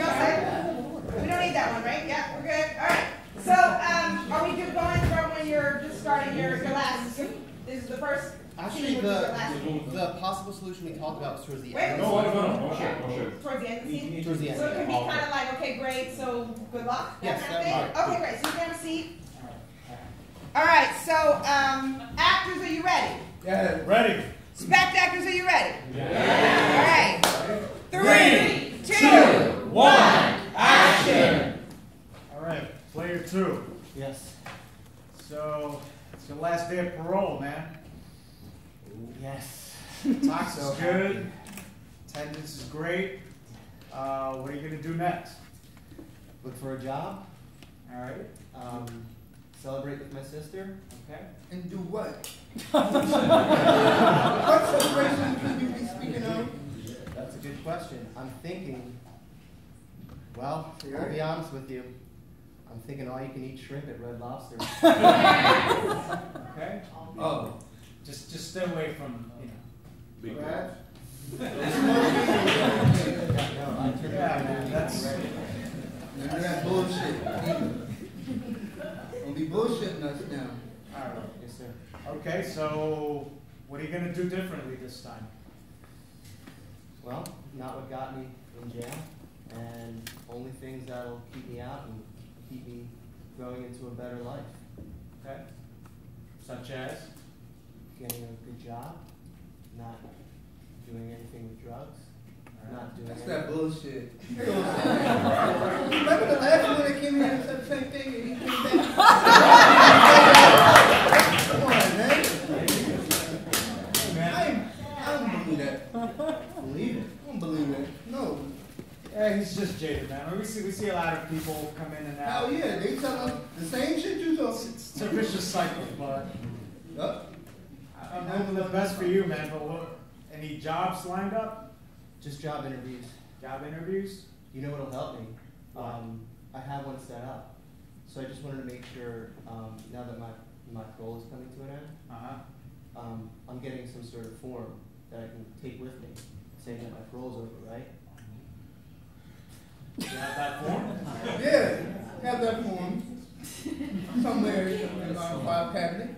don't need that one, right? Yeah, we're good. All right. So, are we just going from when you're just starting your last? This is the first. Actually, the possible solution we talked about was towards the end. No. Towards the end of the scene? Towards the end. So it could be kind of like, okay, great, so good luck? Yes. That kind of thing? Okay, great. So you can have a seat. All right, so actors, are you ready? Yeah. Ready. Spect actors, are you ready? Yeah. All right. 3, 2, 1, action! All right, player 2. Yes. So, it's your last day of parole, man. Yes. Tox is good. Attendance is great. What are you going to do next? Look for a job. All right. Celebrate with my sister. Okay. And do what? What celebration could you be speaking of? That's a good question. I'm thinking, well, I'll be honest with you. I'm thinking all you can eat shrimp at Red Lobster. Okay. Oh, just stay away from, Big crabs? That's None of that bullshit. Don't be bullshitting us now. all right. Yes, sir. Okay, so what are you going to do differently this time? Well, not what got me in jail, and only things that'll keep me out and keep me growing into a better life. Okay. Such as? Getting a good job, not doing anything with drugs, not doing That's anything. that bullshit. Remember the last one that came in and said the same thing and he came back? Come on, man. I don't believe that. Believe it. I don't believe that. No. Yeah, he's just jaded, man. We see a lot of people come in and out. Hell yeah, they tell us the same shit you told. It's a vicious cycle, but Yup. I'm hoping the best for you, man. But what, any jobs lined up? Just job interviews. Job interviews? You know what'll help me? I have one set up. So I just wanted to make sure, now that my parole is coming to an end, I'm getting some sort of form that I can take with me, saying that my parole's over, right? You have that form? Yeah, have that form. Somewhere in my file cabinet.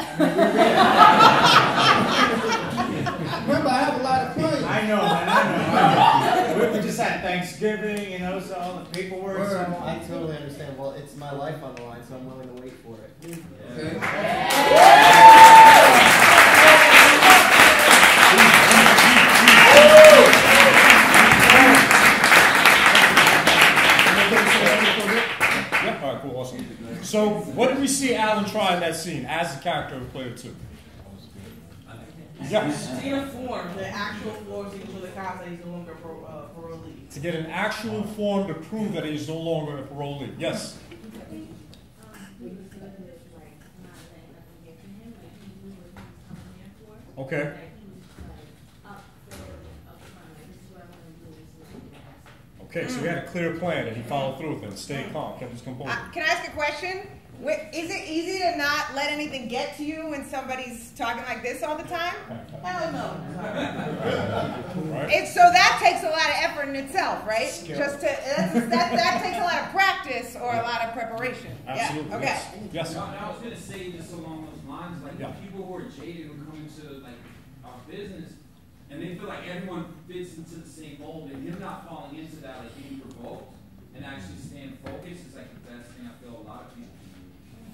Remember, I have a lot of claims. I know, man. I know. We just had Thanksgiving, so all the paperwork. I totally understand. Well, it's my life on the line, so I'm willing to wait for it. Okay. Yeah, all right, cool, awesome. So what did we see Alan try in that scene as the character of player 2? Yes. To get a form, the actual form to show the cops that he's no longer parolee. To get an actual form to prove that he is no longer a parolee. Yes. Okay. Okay, so he had a clear plan and he followed through with it. Stayed calm, kept his composure. Can I ask a question? Is it easy to not let anything get to you when somebody's talking like this all the time? Hell no. Right. So that takes a lot of effort in itself, right? Skill. Just to that takes a lot of practice or a lot of preparation. Absolutely. Yeah. Okay. Yes. No, I was gonna say just along those lines, like the people who are jaded who come into like our business and they feel like everyone fits into the same mold, and him not falling into that, like being provoked and actually staying focused is like the best thing I feel a lot of people do.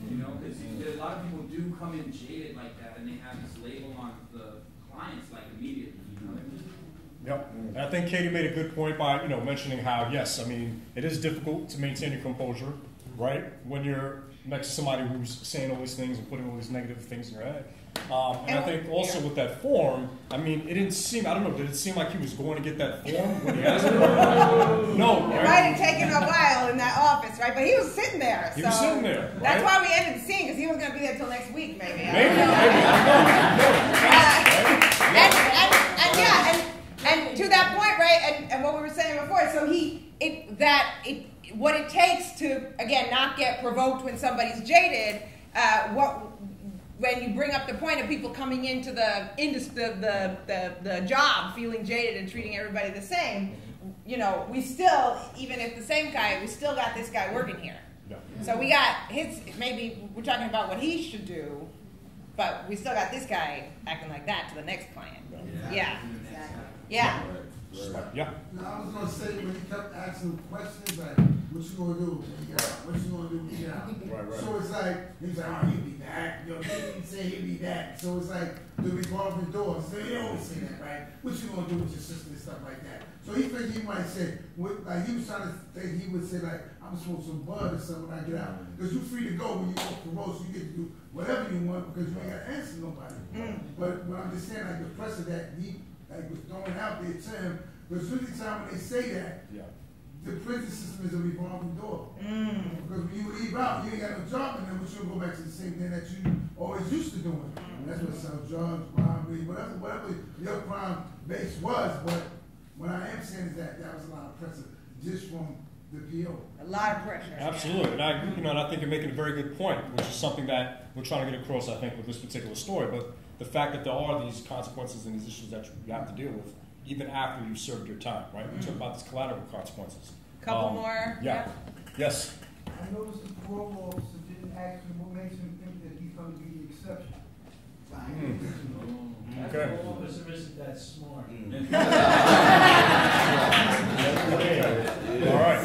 You know, because a lot of people do come in jaded like that, and they have this label on the clients like immediately. You know what I mean? Yep. And I think Katie made a good point by, mentioning how, yes, I mean, it is difficult to maintain your composure, right? When you're next to somebody who's saying all these things and putting all these negative things in your head. And I think also with that form, I mean, it didn't seem, I don't know, did it seem like he was going to get that form when he asked for it? No, right? It might have taken a while in that office, right? But he was sitting there. He was sitting there, right? That's why we ended the scene, because he was going to be there until next week, maybe. And to that point, right, and what we were saying before, so what it takes to, again, not get provoked when somebody's jaded, when you bring up the point of people coming into the job feeling jaded and treating everybody the same, we still, even if the same guy, we still got this guy working here. Yeah. So we got maybe we're talking about what he should do, but we still got this guy acting like that to the next client. Yeah. Yeah. Yeah. Now, I was gonna say when he kept asking questions like, "What you gonna do when you get out? What you gonna do when you get out?" Right. So it's like he's like, "Oh, he'll be back." He say he'll be back. So it's like the revolving door. So they always say that, right? What you gonna do with your sister and stuff like that? So he figured he might say, like he was trying to think he would say like, "I'm supposed to bud or something when I get out," because you're free to go when you off the road, so you get to do whatever you want because you ain't got to answer nobody. But I'm just saying like the pressure that he was throwing out there to him. Because every time when they say that, the prison system is a revolving door. Because when you leave out, you ain't got no job, and then you go back to the same thing that you always used to doing. That's what sells drugs, robbery, whatever your crime base was. But what I am saying is that was a lot of pressure just from the PO. A lot of pressure. Absolutely, and I think you're making a very good point, which is something that we're trying to get across, I think, with this particular story. But the fact that there are these consequences and these issues that you have to deal with, even after you've served your time, right? We talk about these collateral consequences. Couple more. Yeah. Yes. I noticed the parole officer didn't ask him what makes him think that he's going to be the exception. Okay. That officer isn't that smart. All right.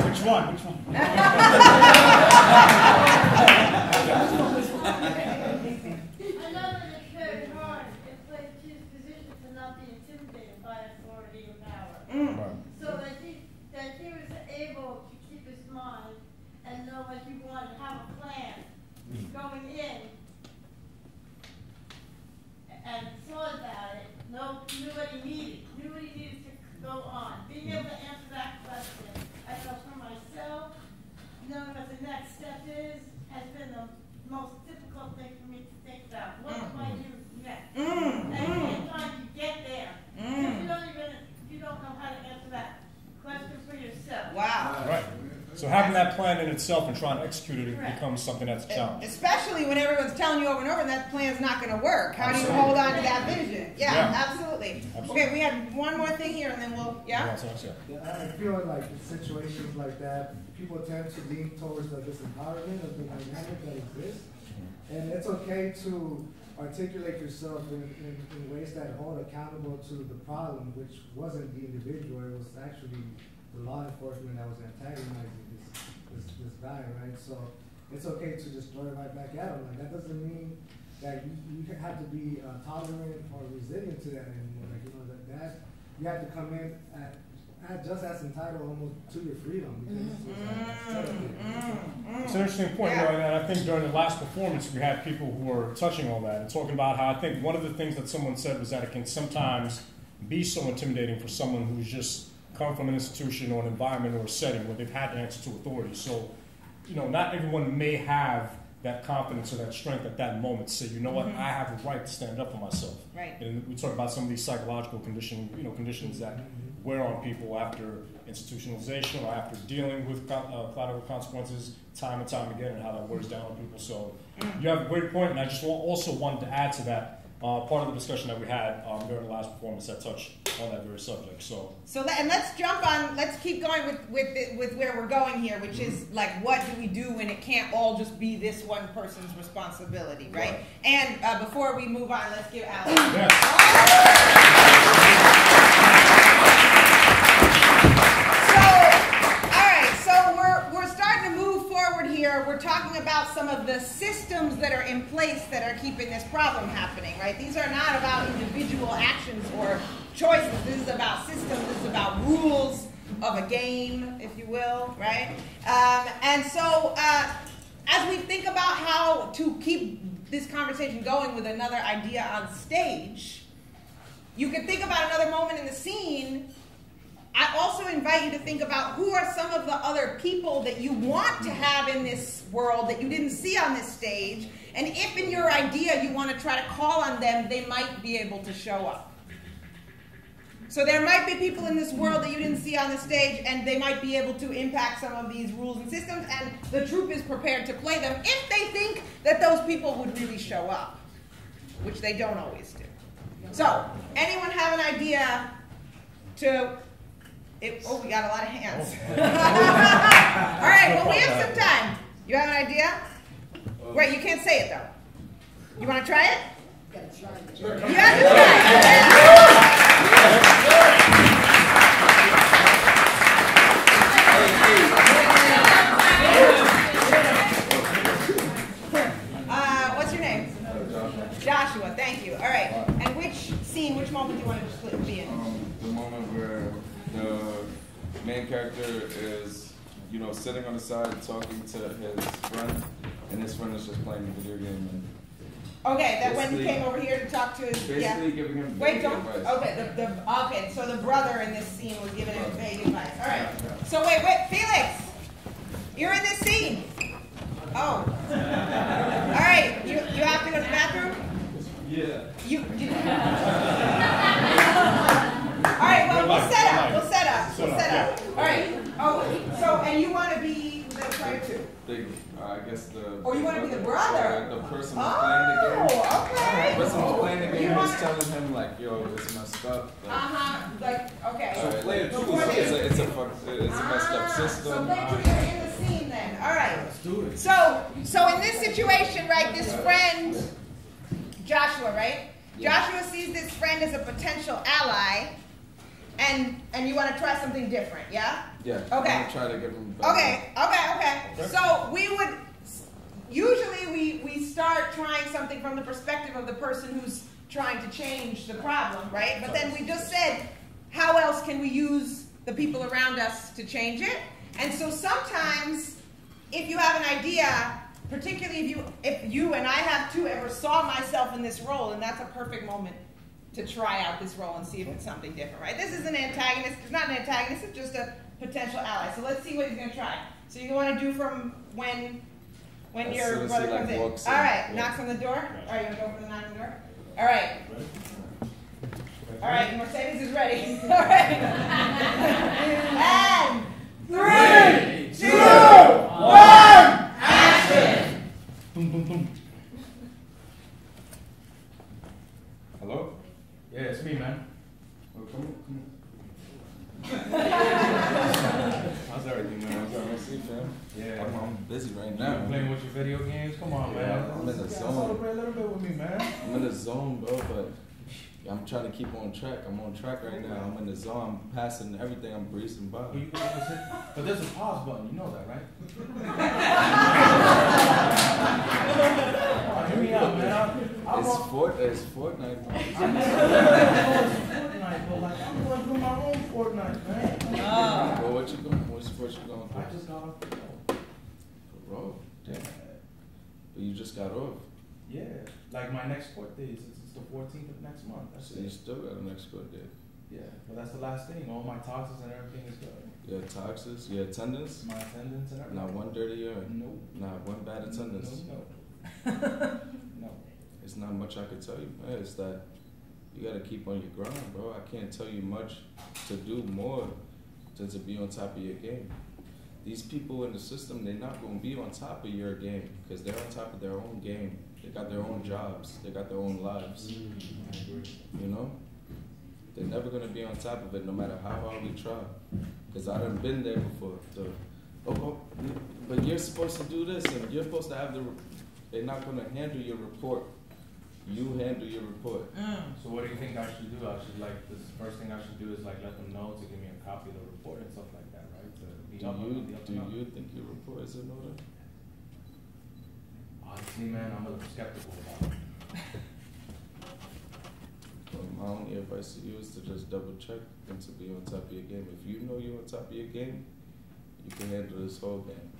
Which one? So that he was able to keep his mind and know what he wanted, have a plan going in, and thought about it, knew what he needed to go on. Being able to answer that question, I know for myself, knowing what the next step is, has been the most difficult thing for me to think about. What do I do next? And trying to get there. You don't know how to answer that question for yourself. Wow. Right. So having that plan in itself and trying to execute it becomes something that's a challenge. Especially when everyone's telling you over and over that plan's not going to work. How do you hold on to that vision? Yeah. Absolutely. Okay, we have one more thing here and then we'll, I feel like in situations like that, people tend to lean towards the disempowerment of the dynamic that exists. And it's okay to articulate yourself in ways that hold accountable to the problem, which wasn't the individual, it was actually the law enforcement that was antagonizing this guy, right? So it's okay to just throw it right back at him. Like, that doesn't mean that you have to be tolerant or resilient to that anymore. Like, that you have to come in just as entitled almost to your freedom. It's an interesting point, and I think during the last performance we had people who were touching on that and talking about how I think one of the things that someone said was that it can sometimes be so intimidating for someone who's just come from an institution or an environment or a setting where they've had to answer to authority. So, not everyone may have that confidence or that strength at that moment to say, you know what, I have a right to stand up for myself. Right. And we talk about some of these psychological conditions that wear on people after institutionalization or after dealing with collateral consequences time and time again, and how that wears down on people. So you have a great point, and I just also wanted to add to that part of the discussion that we had during the last performance that touched on that very subject. And let's jump on. Let's keep going with where we're going here, which is like, what do we do when it can't all just be this one person's responsibility, right? And before we move on, let's give Alex. We're starting to move forward here. We're talking about some of the systems that are in place that are keeping this problem happening, right? These are not about individual actions or choices. This is about systems. This is about rules of a game, if you will, right? As we think about how to keep this conversation going with another idea on stage, you can think about another moment in the scene. I also invite you to think about who are some of the other people that you want to have in this world that you didn't see on this stage, and if in your idea you want to try to call on them, they might be able to show up. So there might be people in this world that you didn't see on the stage, and they might be able to impact some of these rules and systems, and the troupe is prepared to play them if they think that those people would really show up, which they don't always do. So, anyone have an idea to... we got a lot of hands. All right, well, we have some time. You have an idea? Wait, you can't say it, though. You want to try it? You have to try it. What's your name? Joshua, thank you. All right, and which moment do you want to be in? The moment where the main character is, sitting on the side talking to his friend, and his friend is just playing a video game. And okay, that when he came over here to talk to his... Basically giving him Wait, advice. Okay, so the brother in this scene was giving him vague advice. All right. So wait, Felix, you're in this scene. Oh. All right, you have to go to the bathroom? Yeah. All right, well, we'll set up. All right. Oh, so, and you want to be the player too? I guess the... Or you want to be the brother? The person who's playing the game. Oh, okay. The person who's playing the game is telling him, like, yo, it's messed up. Okay. So player two it's a messed up system. So player two, you're in the scene then. All right. Let's do it. So in this situation, right, this friend, Joshua, right? Yeah. Joshua sees this friend as a potential ally, and you want to try something different, yeah? Yeah. Okay. I'm gonna try to get him better. Okay. So we would usually we start trying something from the perspective of the person who's trying to change the problem, right? But then we just said, how else can we use the people around us to change it? And so sometimes, if you have an idea, particularly if you and I have too ever saw myself in this role, and that's a perfect moment to try out this role and see if it's something different, right? This is an antagonist. It's not an antagonist. It's just a potential ally. So let's see what he's going to try. So you want to do from when your brother comes in. All right, knocks on the door. All right, you want to go for the knock on the door? All right. All right, Mercedes is ready. All right. And 3, 2, 1, action! Boom, boom, boom. Hello? Yeah, it's me, man. Oh, come on. How's everything, man? How's everything, fam? Yeah. I'm busy right You now. playing with your video games? Come on, man. I'm in the zone. Celebrate a little bit with me, man. I'm in the zone, bro, but I'm trying to keep on track. I'm on track right now. I'm in the zone. I'm passing everything. I'm breezing by. But there's a pause button. You know that, right? Hear me out, man. It's Fortnite. Fortnite, but like I'm going through my own Fortnite, man. Well, what you going? What sport you going for? I just got off parole. Parole? Damn. But you just got off. Yeah, like my next court date is it's the 14th of next month. That's So you still got a next court date. Yeah, but that's the last thing. All my taxes and everything is good. Your taxes, your attendance? My attendance and everything. Not one dirty urine? Nope. Not one bad attendance? No. No. It's not much I could tell you, man. It's that you gotta keep on your grind, bro. I can't tell you much to do more than to be on top of your game. These people in the system, they're not gonna be on top of your game because they're on top of their own game. They got their own jobs. They got their own lives. You know? They're never gonna be on top of it no matter how hard we try. Because I done been there before. But you're supposed to do this and you're supposed to have they're not gonna handle your report. You handle your report. So what do you think I should do? I should the first thing I should do is let them know to give me a copy of the report and stuff like that, right? To be Do you think your report is in order? Honestly, man, I'm a little skeptical about it. My only advice to you is to just double check and to be on top of your game. If you know you're on top of your game, you can handle this whole game.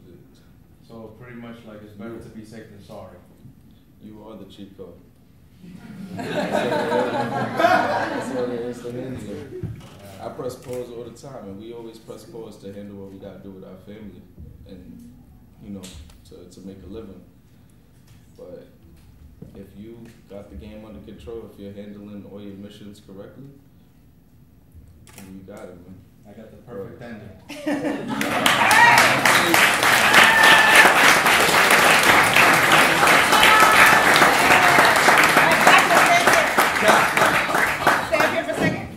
So pretty much it's better to be safe than sorry. You are the cheat code. That's what it is to handle it. I press pause all the time, and we always press pause to handle what we got to do with our family and, to make a living. But if you got the game under control, if you're handling all your missions correctly, then you got it, man. I got the perfect ending. Stay up here for a second.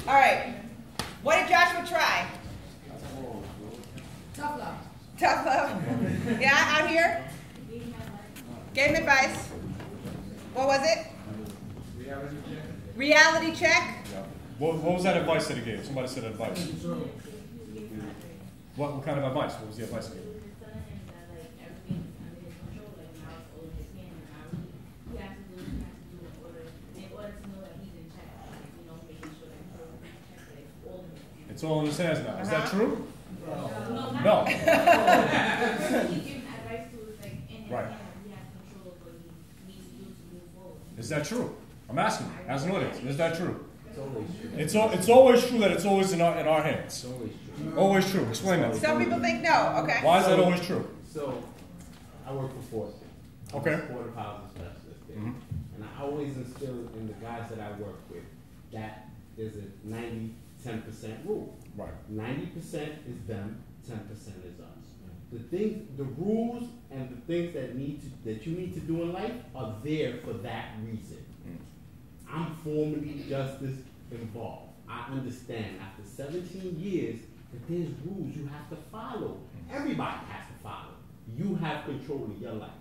All right. What did Joshua try? Tough love. Tough love. Yeah, out here. Gave him advice. What was it? Reality check. Reality check. What was that advice that he gave? Somebody said advice. What kind of advice? What was the advice he gave? It's all in his hands now. Is that true? No. Right. Is that true? I'm asking you, as an audience, is that true? It's always true that it's always in our hands. Always true. Explain that. Some people think no. Okay. Why is that always true? So, I work for Force. Okay. I'm a supportive housing specialist there. And I always instill in the guys that I work with that there's a 90-10% rule. Right. 90% is them, 10% is us. The rules and the things that you need to do in life are there for that reason. I'm formally justice involved. I understand after 17 years that there's rules you have to follow. Everybody has to follow. You have control of your life.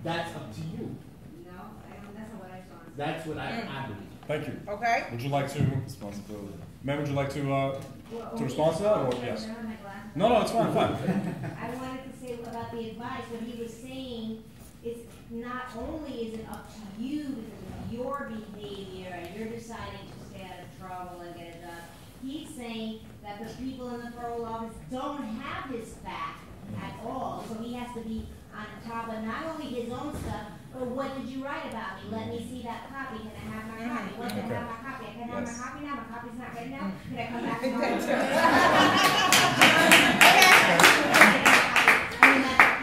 That's up to you. That's what I believe. Thank you. Okay. Would you like to responsibility? Ma'am, would you like to respond to that, or yes? No, it's fine. I wanted to say about the advice. What he was saying is not only is it up to you because of your behavior and you're deciding to stay out of trouble and get it done. He's saying that the people in the parole office don't have his back at all. So he has to be on top of not only his own stuff, but what did you write about me? Let me see that copy. Can I have my copy? What can I have my copy? Can I have my copy now? My copy's not ready now. Can I come back tomorrow?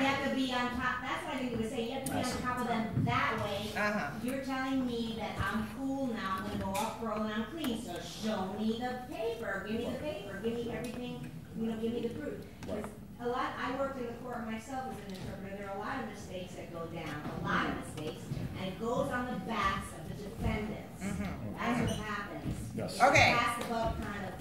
You have to be on top. That's what I think he was saying. You have to be on top of them that way. You're telling me that I'm cool now. I'm going to go off-road and I'm clean. So show me the paper. Give me the paper. Give me everything. Give me the proof. I worked in the court myself as an interpreter. There are a lot of mistakes that go down. A lot of mistakes. And it goes on the backs of the defendants. That's what happens. Yes. Okay. Pass the buck kind of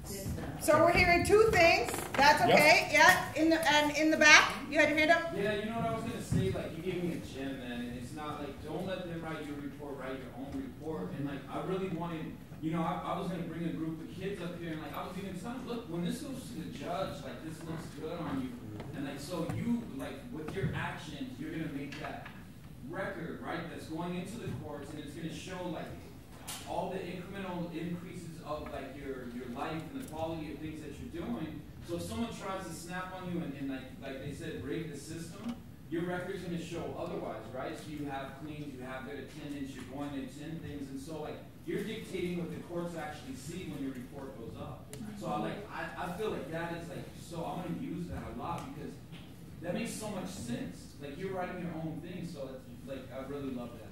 system. So we're hearing two things. That's okay. Yeah. In the back, you had your hand up. Yeah. You know what I was gonna say? You gave me a gem, man, and it's not don't let them write your report. Write your own report. And I really wanted. I was going to bring a group of kids up here, and I was even telling them, look, when this goes to the judge, this looks good on you. And so you, with your actions, you're going to make that record, right, that's going into the courts, and it's going to show like all the incremental increases of like your life and the quality of things that you're doing. So if someone tries to snap on you and like they said, rig the system, your record's going to show otherwise, right? So you have cleans, you have good attendance, you're going to attend things, and so like you're dictating what the courts actually see when your report goes up. So I feel like that is like, so I'm going to use that a lot because that makes so much sense. Like you're writing your own thing, so it's like I really love that.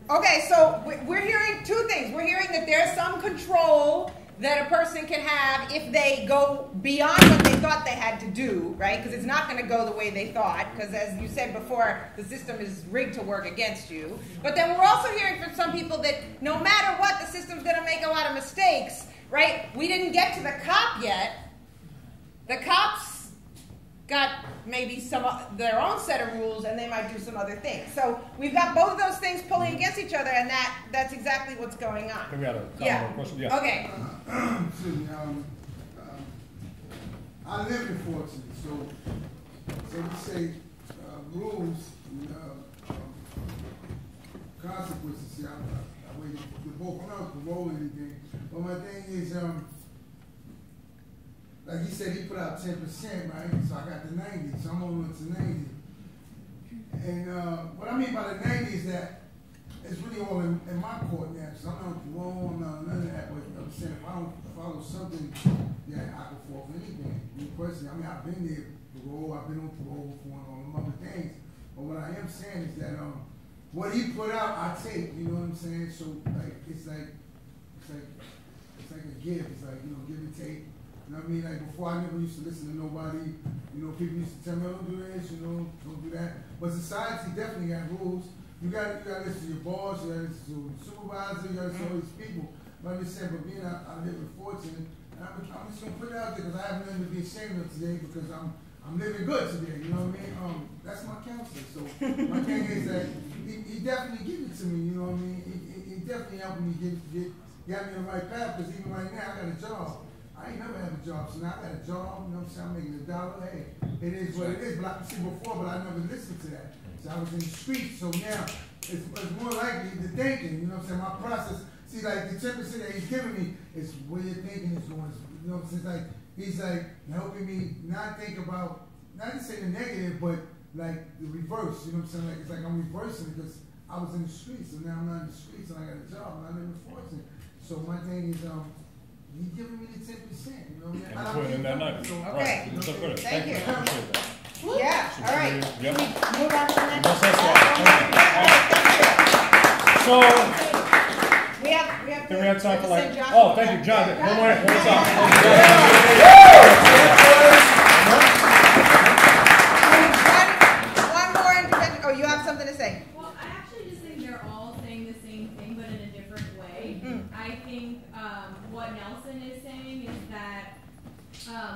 Okay, so we're hearing two things. We're hearing that there's some control that a person can have if they go beyond what they thought they had to do, right? Because it's not going to go the way they thought, because as you said before, the system is rigged to work against you. But then we're also hearing from some people that no matter what, the system's going to make a lot of mistakes, right? We didn't get to the cop yet. The cops got maybe their own set of rules, and they might do some other things. So we've got both of those things pulling against each other, and that's exactly what's going on. We got a question. Yeah. Okay. I live in Fortune, so we say rules, consequences. See, I wait for both. I'm not paroling anything, but my thing is, like he said, he put out 10%, right? So I got the 90, so I'm on to 90. And what I mean by the 90 is that it's really all in my court now. So I'm not wrong, none of that. But I'm saying if I don't follow something, yeah, I can fall for anything. Me personally, I mean, I've been there parole, I've been on parole before and all them other things. But what I am saying is that what he put out, I take. You know what I'm saying? So like it's like a gift. It's like, you know, give and take. You know what I mean? Like before, I never used to listen to nobody. You know, people used to tell me, don't do this, you know, don't do that. But society definitely got rules. You got to listen to your boss, you got to listen to the supervisor, you got to listen to all these people. But I'm just saying, but being I live in Fortune, and I'm just going to put it out there because I have nothing to be ashamed of today because I'm living good today, you know what I mean? That's my counselor. So my thing is that he definitely gave it to me, you know what I mean? He definitely helped me got me on the right path because even right now, I got a job. I ain't never had a job, so now I got a job, you know what I'm saying, I'm making $1, hey, it is what it is, but I can see before, but I never listened to that. So I was in the streets, so now it's more likely the thinking, you know what I'm saying, my process, see like the 10% that he's giving me is where your thinking is going, you know what I'm saying, he's like helping me not think about, not to say the negative, but like the reverse, you know what I'm saying, like it's like I'm reversing it because I was in the streets, and now I'm not in the streets, and I got a job, and I live in Fortune. So my thing is, he's giving me the 10%, you know what I mean? And that night. Okay. Right. Thank you. Appreciate Yeah, all right. Yep. Move on to the next So, we have then we have time for like, John. oh, thank you, John. One more time. One more intervention. Oh, you have something to say? Well, I actually just think they're all saying the same thing, but in a different way. I think what Nelson is saying is that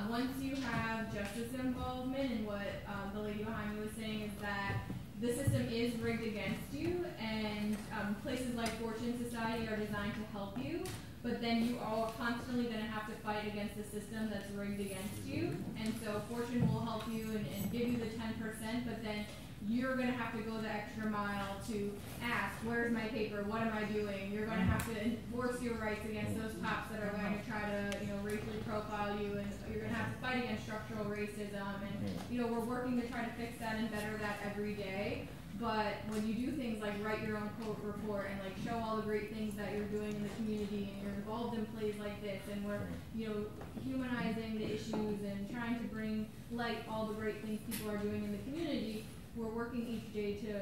once you have justice involvement, and what the lady behind me was saying is that the system is rigged against you, and places like Fortune Society are designed to help you, but then you are constantly going to have to fight against the system that's rigged against you. And so Fortune will help you and give you the 10%, but then you're going to have to go the extra mile to ask, where's my paper, what am I doing? You're going to have to enforce your rights against those cops that are going to try to, you know, racially profile you, and you're going to have to fight against structural racism, and, you know, we're working to try to fix that and better that every day. But when you do things like write your own code report and like show all the great things that you're doing in the community, and you're involved in plays like this, and we're, you know, humanizing the issues and trying to bring light all the great things people are doing in the community, we're working each day to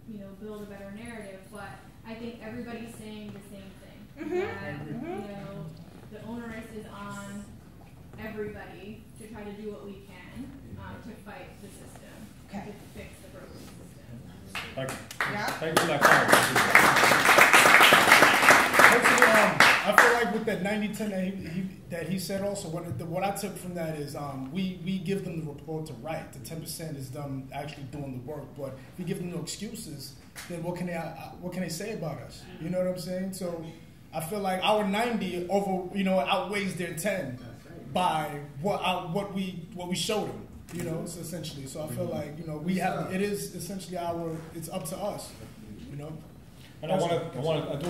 you know, build a better narrative. But I think everybody's saying the same thing. That, you know, the onus is on everybody to try to do what we can to fight the system, and to fix the broken system. Thank you. Yeah. Thank you for that I feel like with that 90-10 that he said also, what I took from that is we give them the report to write. The 10% is them actually doing the work. But if you give them no excuses, then what can they say about us? You know what I'm saying? So I feel like our 90 outweighs their 10 by what we showed them. You know, so essentially. So I feel like, you know, we have, it is essentially it's up to us, you know. And I do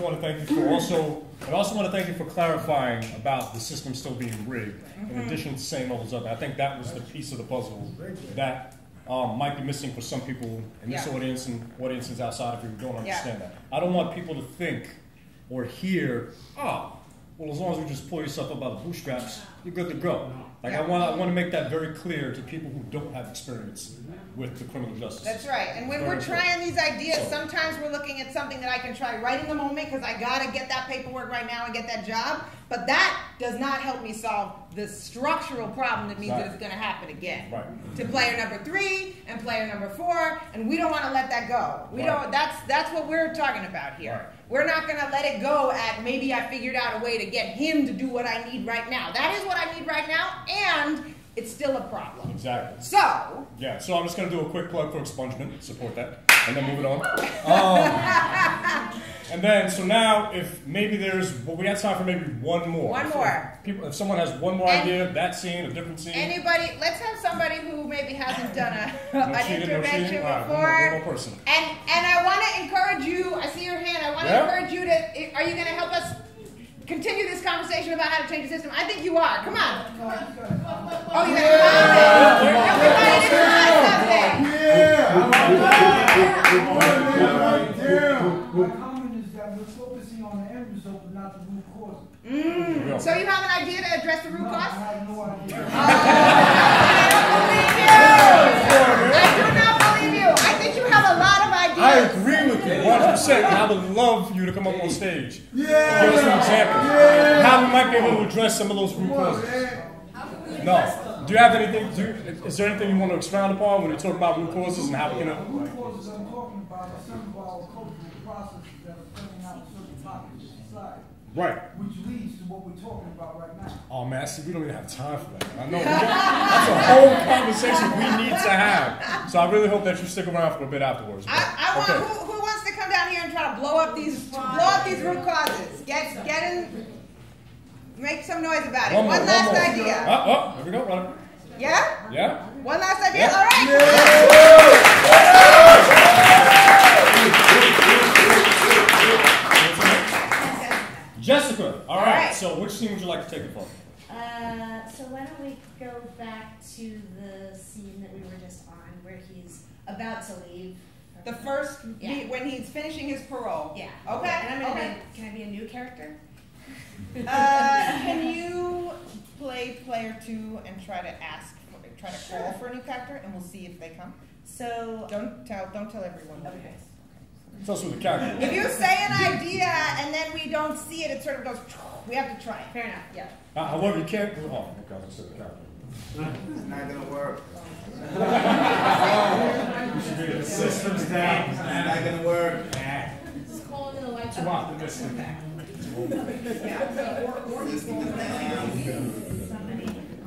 want to thank you for also, I also want to thank you for clarifying about the system still being rigged, in addition to saying all those other. I think that was the piece of the puzzle that might be missing for some people in this audience and audiences outside of you who don't understand that. I don't want people to think or hear, well, as long as you just pull yourself up by the bootstraps, you're good to go. Like I want to make that very clear to people who don't have experience with the criminal justice. That's right. And when we're trying these ideas, sometimes we're looking at something that I can try right in the moment because I got to get that paperwork right now and get that job. But that does not help me solve the structural problem that means that it's going to happen again. Right. To player number 3 and player number 4, and we don't want to let that go. We don't. That's what we're talking about here. Right. We're not going to let it go at maybe I figured out a way to get him to do what I need right now. That is what I need right now, and it's still a problem. Exactly. So. Yeah, so I'm just going to do a quick plug for expungement, support that, and then move it on. And then, so now, if maybe we have time for maybe one more. One more. If someone has one more idea, that scene, a different scene. Anybody, let's have somebody who maybe hasn't done an intervention before. One more person. And I want to encourage you, I see your hand, I want to encourage you to, are you going to help us continue this conversation about how to change the system? I think you are. Come on. Oh, you're going to My comment is that we're focusing on the end result, but not the root cause. So you have an idea to address the root cause? I have no idea. I do not believe you. I think you have a lot of ideas. I agree with you 100%, and I would love you to come up on stage. Give us some examples. How we might be able to address some of those root causes. No. Do you have anything, is there anything you want to expound upon when you talk about root causes and how we can... Root causes I'm talking about are some of our cultural processes that are playing out in certain pockets of society. Right. Which leads to what we're talking about right now. Oh man, see, we don't even have time for that. I know. That's a whole conversation we need to have. So I really hope that you stick around for a bit afterwards. I want, who wants to come down here and try to blow up these root causes? Get in, make some noise about it. One last idea. Oh, there we go, brother. Yeah? Yeah. One last idea? Yeah. All right. Jessica, all right. So which scene would you like to take it from? So why don't we go back to the scene that we were just on where he's about to leave. The first, when he's finishing his parole. Yeah. Okay. And I'm gonna can I be a new character? Can you play player 2 and try to call for a new character, and we'll see if they come. So don't tell everyone. Okay. Tell us who the character is. If you say an idea and then we don't see it, it sort of goes. We have to try it. Fair enough. Yeah. However, you can't. Oh, okay, I said the character. It's not gonna work. The system's down. It's not gonna work. Just calling in the lights. Too optimistic.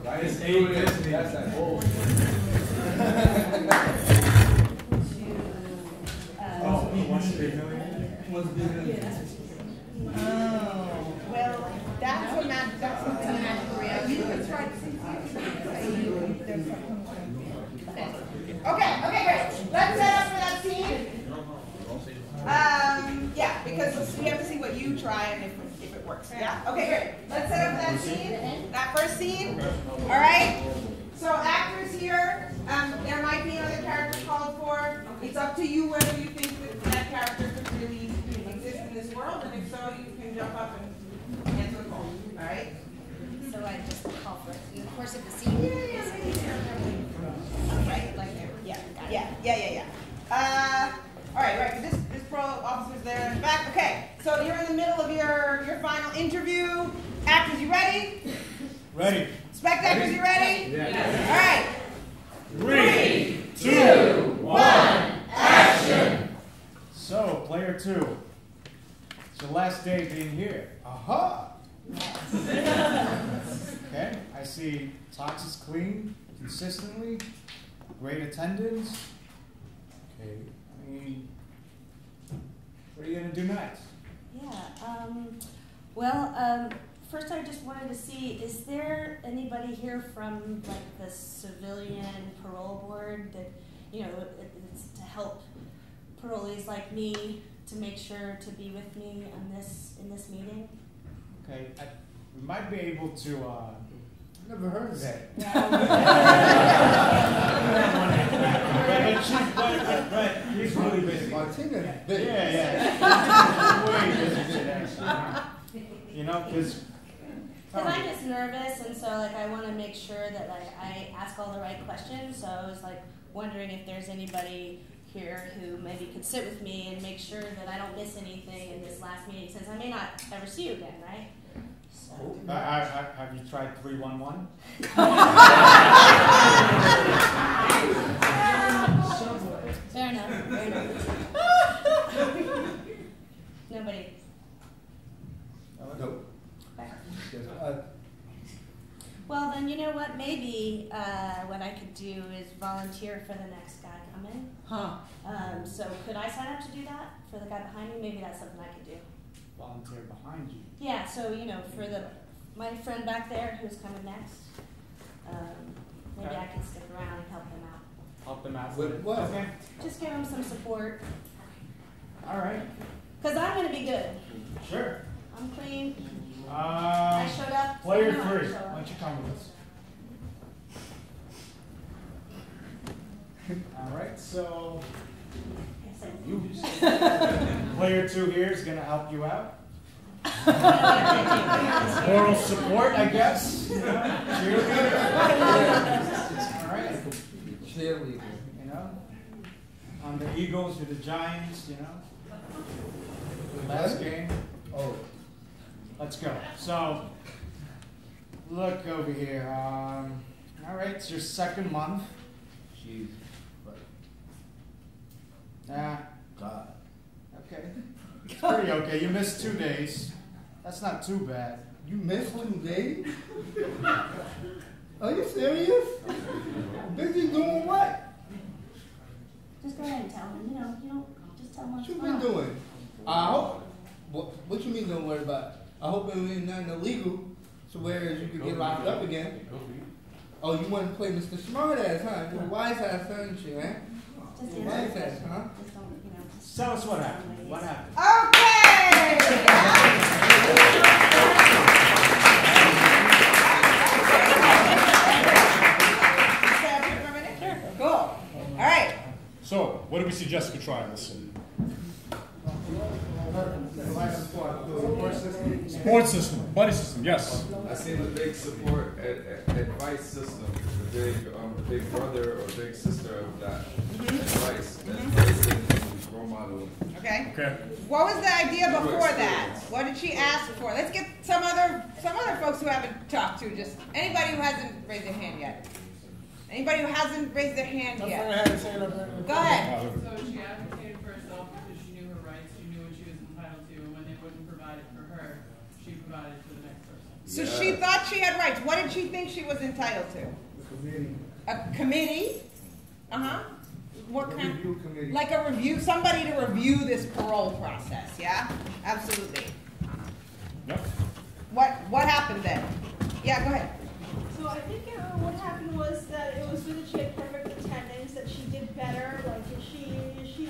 It's 8 that's that whole. Oh, he wants to be million. Oh, well, that's a magic reality. You can try to see there's something. Okay, great. Let's set up for that scene. Yeah, because we have to see what you try and if it works. Yeah? Okay, great. Let's set up for that scene. That first scene. All right? So actors here, there might be another character called for. It's up to you whether you think that character could really exist in this world, and if so, you can jump up and answer the call. All right? So I just call for it in the course of the scene. Okay, like there. Yeah. All right. This pro officer's there in the back. Okay, so you're in the middle of your final interview. Actors, you ready? Ready. Spectators, you ready? Yeah. All right. 3, 2, 1, action! So, player 2. It's your last day being here. Aha! Okay, I see toxins clean consistently, great attendance. Okay, I mean, what are you gonna do next? Yeah. first I just wanted to see, is there anybody here from like the civilian parole board that, you know, it's to help parolees like me to make sure to be with me in this meeting? Okay, we might be able to. Never heard of that. But he's really busy. Martina, busy. Yeah. Way busy. You know, because I'm just nervous, and so like I want to make sure that like I ask all the right questions. So I was like wondering if there's anybody here who maybe could sit with me and make sure that I don't miss anything in this last meeting, since I may not ever see you again, right? So. have you tried 311? Fair enough. Nobody. Nope. Well, then you know what? Maybe what I could do is volunteer for the next guy coming. Huh. So could I sign up to do that for the guy behind me? Maybe that's something I could do. Volunteer behind you. Yeah. So you know, for my friend back there who's coming next, maybe Okay. I can stick around and help them out. Help them out. With what? Okay. Just give them some support. All right. Cause I'm gonna be good. Sure. I'm clean. I showed up. Player so I know I 3. showed up. Why don't you come with us? All right. So. Player 2 here is going to help you out. Moral support, I guess. You know? Cheerleader. All right. Cheerleader. You know? On the Eagles, you're the Giants, you know? Last game. Oh. Let's go. So, look over here. All right, it's your second month. Jeez. God. Okay. It's pretty okay. You missed 2 days. That's not too bad. You missed 2 days? Are you serious? Busy doing what? Just go ahead and tell them. You know, just tell them What what's you going been on. doing? I hope. What you mean don't worry about it? I hope it ain't nothing illegal, so whereas you could get locked up again. Oh, you want to play Mr. Smart Ass, huh? You're a wise ass, aren't you, man? Just You're a wise ass, huh? Just don't, you know. Tell us what happened. What happened? Cool. All right. So, what do we see Jessica trying? Listen. Support system, buddy system, yes. I seen the big support advice system, the big brother or big sister of that advice. Advice and role model. Okay. Okay. What was the idea before that? What did she ask for? Let's get some other folks who haven't talked to. Just anybody who hasn't raised their hand yet. Anybody who hasn't raised their hand yet. Go ahead. So she advocated for herself because she knew her rights, she knew what she was entitled to, and when they wouldn't provide it for her, she provided for the next person. So she thought she had rights. What did she think she was entitled to? A committee? Uh-huh. What kind? Review committee. Like a review, somebody to review this parole process, yeah? Absolutely. Yep. What happened then? Yeah, go ahead. So I think what happened was that it was good that she had perfect attendance, that she did better, like she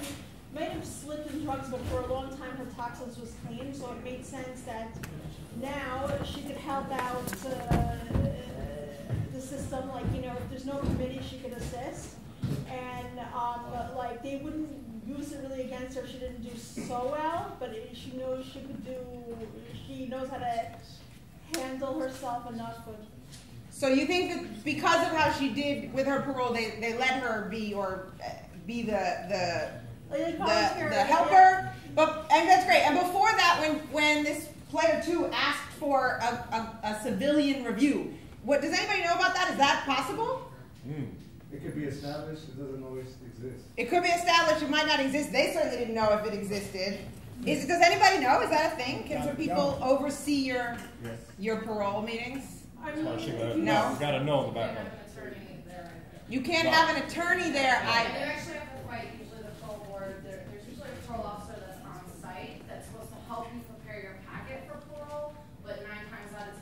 might have slipped in drugs, but for a long time her toxins was clean, so it made sense that now she could help out the system, like, you know, if there's no committee, she could assist. And like they wouldn't use it really against her. She didn't do so well, but she knows she could do. She knows how to handle herself enough. So you think that because of how she did with her parole, they let her be the helper? But and that's great. And before that, when this player 2 asked for a civilian review, what does anybody know about that? Is that possible? It could be established. It doesn't always exist. It could be established. It might not exist. They certainly didn't know if it existed. Does anybody know? Is that a thing? Can some people oversee your parole meetings? No. You gotta know the background. You can't have an attorney there. You actually have to fight usually the parole board. There's usually a parole officer that's on site that's supposed to help you prepare your packet for parole, but 9 times out of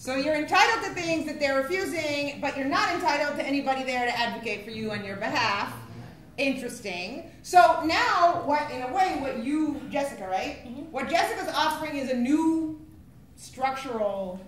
So you're entitled to things that they're refusing, but you're not entitled to anybody there to advocate for you on your behalf. Interesting. So now, in a way, what you, Jessica, right? What Jessica's offering is a new structural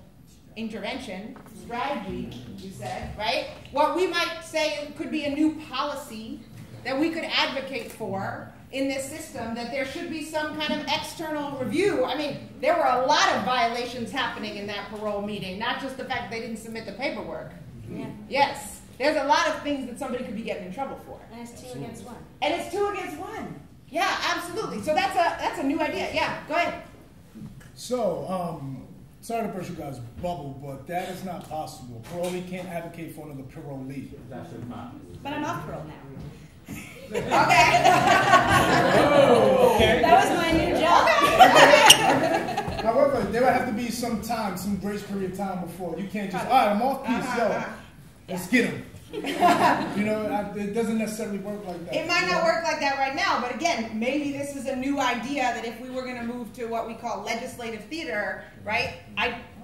intervention, strategy, you said, right? What we might say could be a new policy that we could advocate for in this system, that there should be some kind of external review. I mean, there were a lot of violations happening in that parole meeting, not just the fact that they didn't submit the paperwork. Yeah. Yes, there's a lot of things that somebody could be getting in trouble for. And it's 2 against 1. And it's 2 against 1. Yeah, absolutely. So that's a new idea. Yeah, go ahead. So, sorry to burst you guys' bubble, but that is not possible. Parolee can't advocate for another parolee. That's not. But I'm off parole now. Okay. Okay. That was my new job. However, there would have to be some time, some grace period time before. You can't just, all right, I'm off piece, let's get him. You know, it doesn't necessarily work like that. It might not work like that right now, but again, maybe this is a new idea that if we were going to move to what we call legislative theater, right?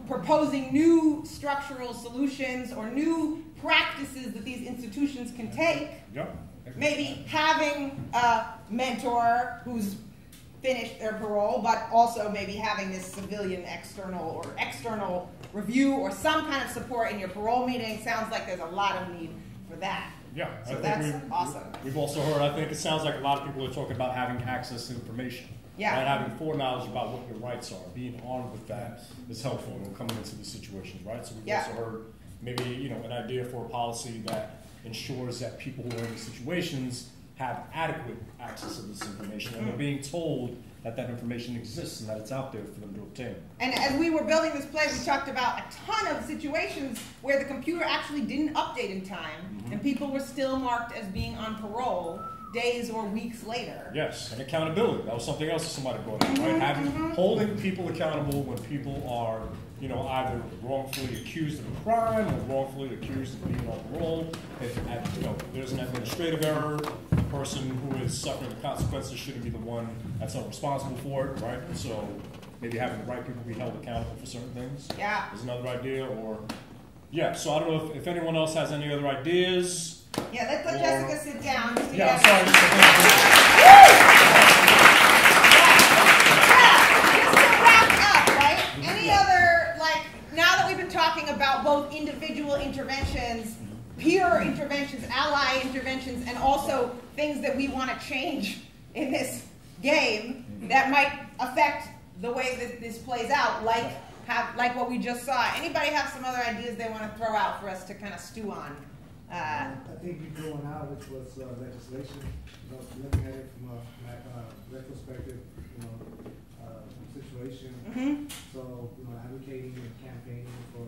Proposing new structural solutions or new practices that these institutions can take. Yep. Maybe having a mentor who's finished their parole, but also maybe having this civilian external review or some kind of support in your parole meeting. Sounds like there's a lot of need for that. Yeah, so that's awesome. We've also heard, I think it sounds like a lot of people are talking about having access to information. Yeah. Right? Having foreknowledge about what your rights are, being armed with that is helpful when coming into these situations, right? So we've also heard maybe, an idea for a policy that ensures that people who are in these situations have adequate access to this information and they're being told that that information exists and that it's out there for them to obtain. And as we were building this play, we talked about a ton of situations where the computer actually didn't update in time and people were still marked as being on parole days or weeks later. Yes, and accountability. That was something else that somebody brought up, right? Holding people accountable when people are, either wrongfully accused of a crime or wrongfully accused of being on parole. If there's an administrative error, the person who is suffering the consequences shouldn't be the one that's responsible for it, right? So maybe having the right people be held accountable for certain things is another idea. So I don't know if anyone else has any other ideas. Yeah, let's let Jessica sit down. I'm sorry. Any other, now that we've been talking about both individual interventions, peer interventions, ally interventions, and also things that we want to change in this game that might affect the way that this plays out, like what we just saw. Anybody have some other ideas they want to throw out for us to kind of stew on? I think you throwing out, which was legislation, looking at it from a retrospective, situation. So, advocating and campaigning for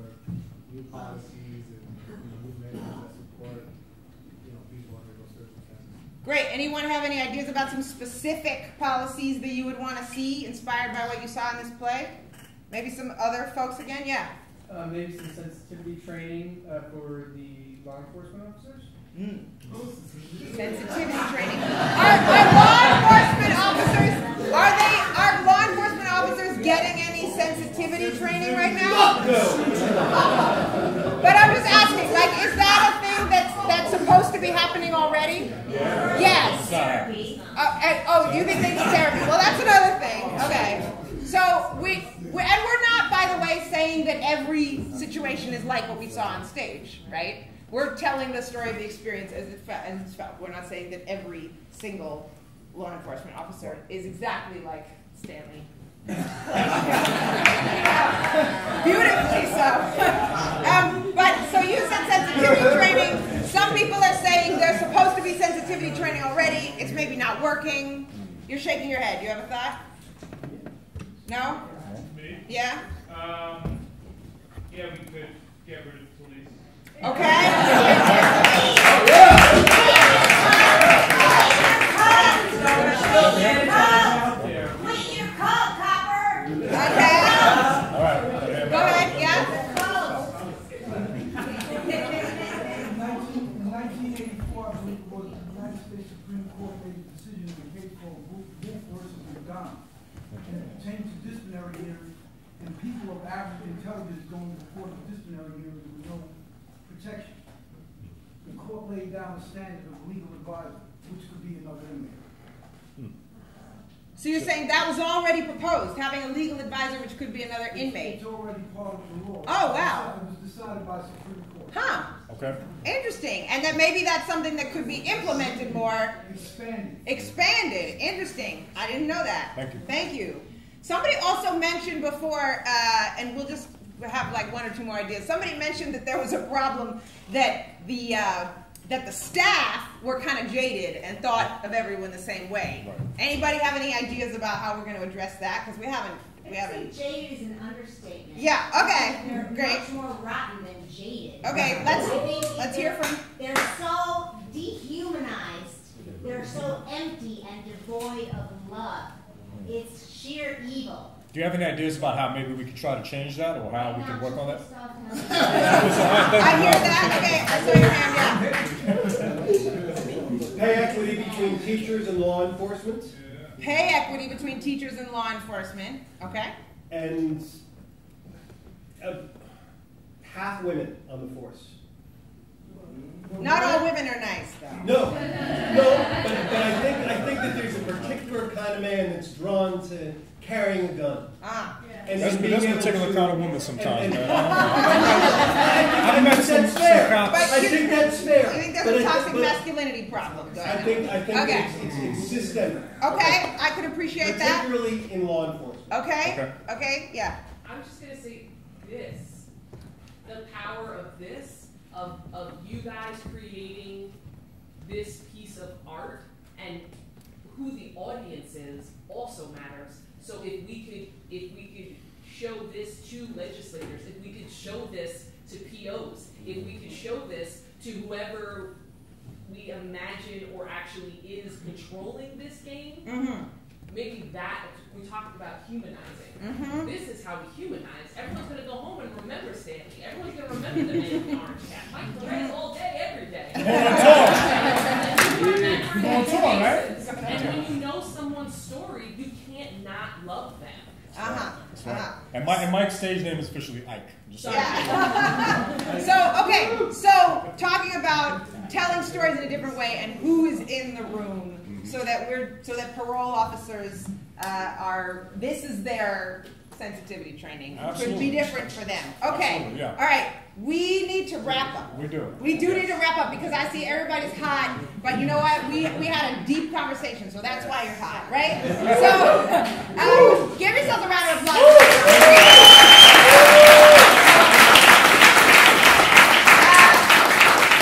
new policies and new measures that support, people under those circumstances. Great. Anyone have any ideas about some specific policies that you would want to see inspired by what you saw in this play? Maybe some other folks again? Yeah. Maybe some sensitivity training for the law enforcement officers. Sensitivity training. Are law enforcement officers getting any sensitivity training right now? But I'm just asking, is that a thing that's supposed to be happening already? Yes. You think they need therapy? Well, that's another thing. Okay. So we're not, by the way, saying that every situation is like what we saw on stage, right? We're telling the story of the experience as it's felt. We're not saying that every single law enforcement officer is exactly like Stanley. Beautifully so. But so you said sensitivity training. Some people are saying there's supposed to be sensitivity training already. It's maybe not working. You're shaking your head. You have a thought? No? Me? Yeah? Yeah, we could get rid of police. Okay. Wait your call, copper! Okay. Go ahead, yeah? In 1984, I believe it was the United States Supreme Court made a decision in a case called Wolf versus McDonald. And it pertained to disciplinary hearings in and people of African intelligence going before the disciplinary hearing with no protection. The court laid down a standard of legal advisor, which could be another inmate. So you're saying that was already proposed, having a legal advisor, which could be another inmate? It's already part of the law. Oh, wow. It was decided by Supreme Court. Huh. Okay. Interesting. And that maybe that's something that could be implemented more. Expanded. Interesting. I didn't know that. Thank you. Thank you. Somebody also mentioned before, and we'll just have like one or two more ideas. Somebody mentioned that there was a problem that the staff were kind of jaded and thought of everyone the same way. Right. Anybody have any ideas about how we're going to address that? Because we haven't. Jaded is an understatement. Yeah. Okay. They're Great. much more rotten than jaded. Okay. Let's hear from. They're so dehumanized. They're so empty and devoid of love. It's sheer evil. Do you have any ideas about how maybe we could try to change that, or how we can work on that? I hear that. Okay. I saw your hand. Yeah. Pay equity between teachers and law enforcement. Pay equity between teachers and law enforcement. Okay. And half women on the force. Not all women are nice, though. No, but I think that there's a particular kind of man that's drawn to carrying a gun. Ah. And That's a particular kind of woman sometimes. I think that's fair. I think that's fair. You think there's a toxic masculinity problem? I think okay. it's systemic. Okay, I could appreciate that. Particularly in law enforcement. Okay, yeah. I'm just going to say this. The power of this, of you guys creating this piece of art, and who the audience is also matters. So if we could show this to legislators, if we could show this to POs, if we could show this to whoever we imagine or actually is controlling this game, maybe that, we talked about humanizing. This is how we humanize. Everyone's going to go home and remember Stanley. Everyone's going to remember the man in the orange cap. Mike Perez all day, every day. And when you know someone's story, you can't not love them. That's right. And Mike's stage name is officially Ike. So talking about telling stories in a different way and who is in the room, so that parole officers this is their sensitivity training. Absolutely. Could be different for them. Okay. Yeah. All right. We need to wrap up. We do. We do need to wrap up because I see everybody's hot, but you know what? We had a deep conversation, so that's why you're hot, right? So give yourselves a round of applause.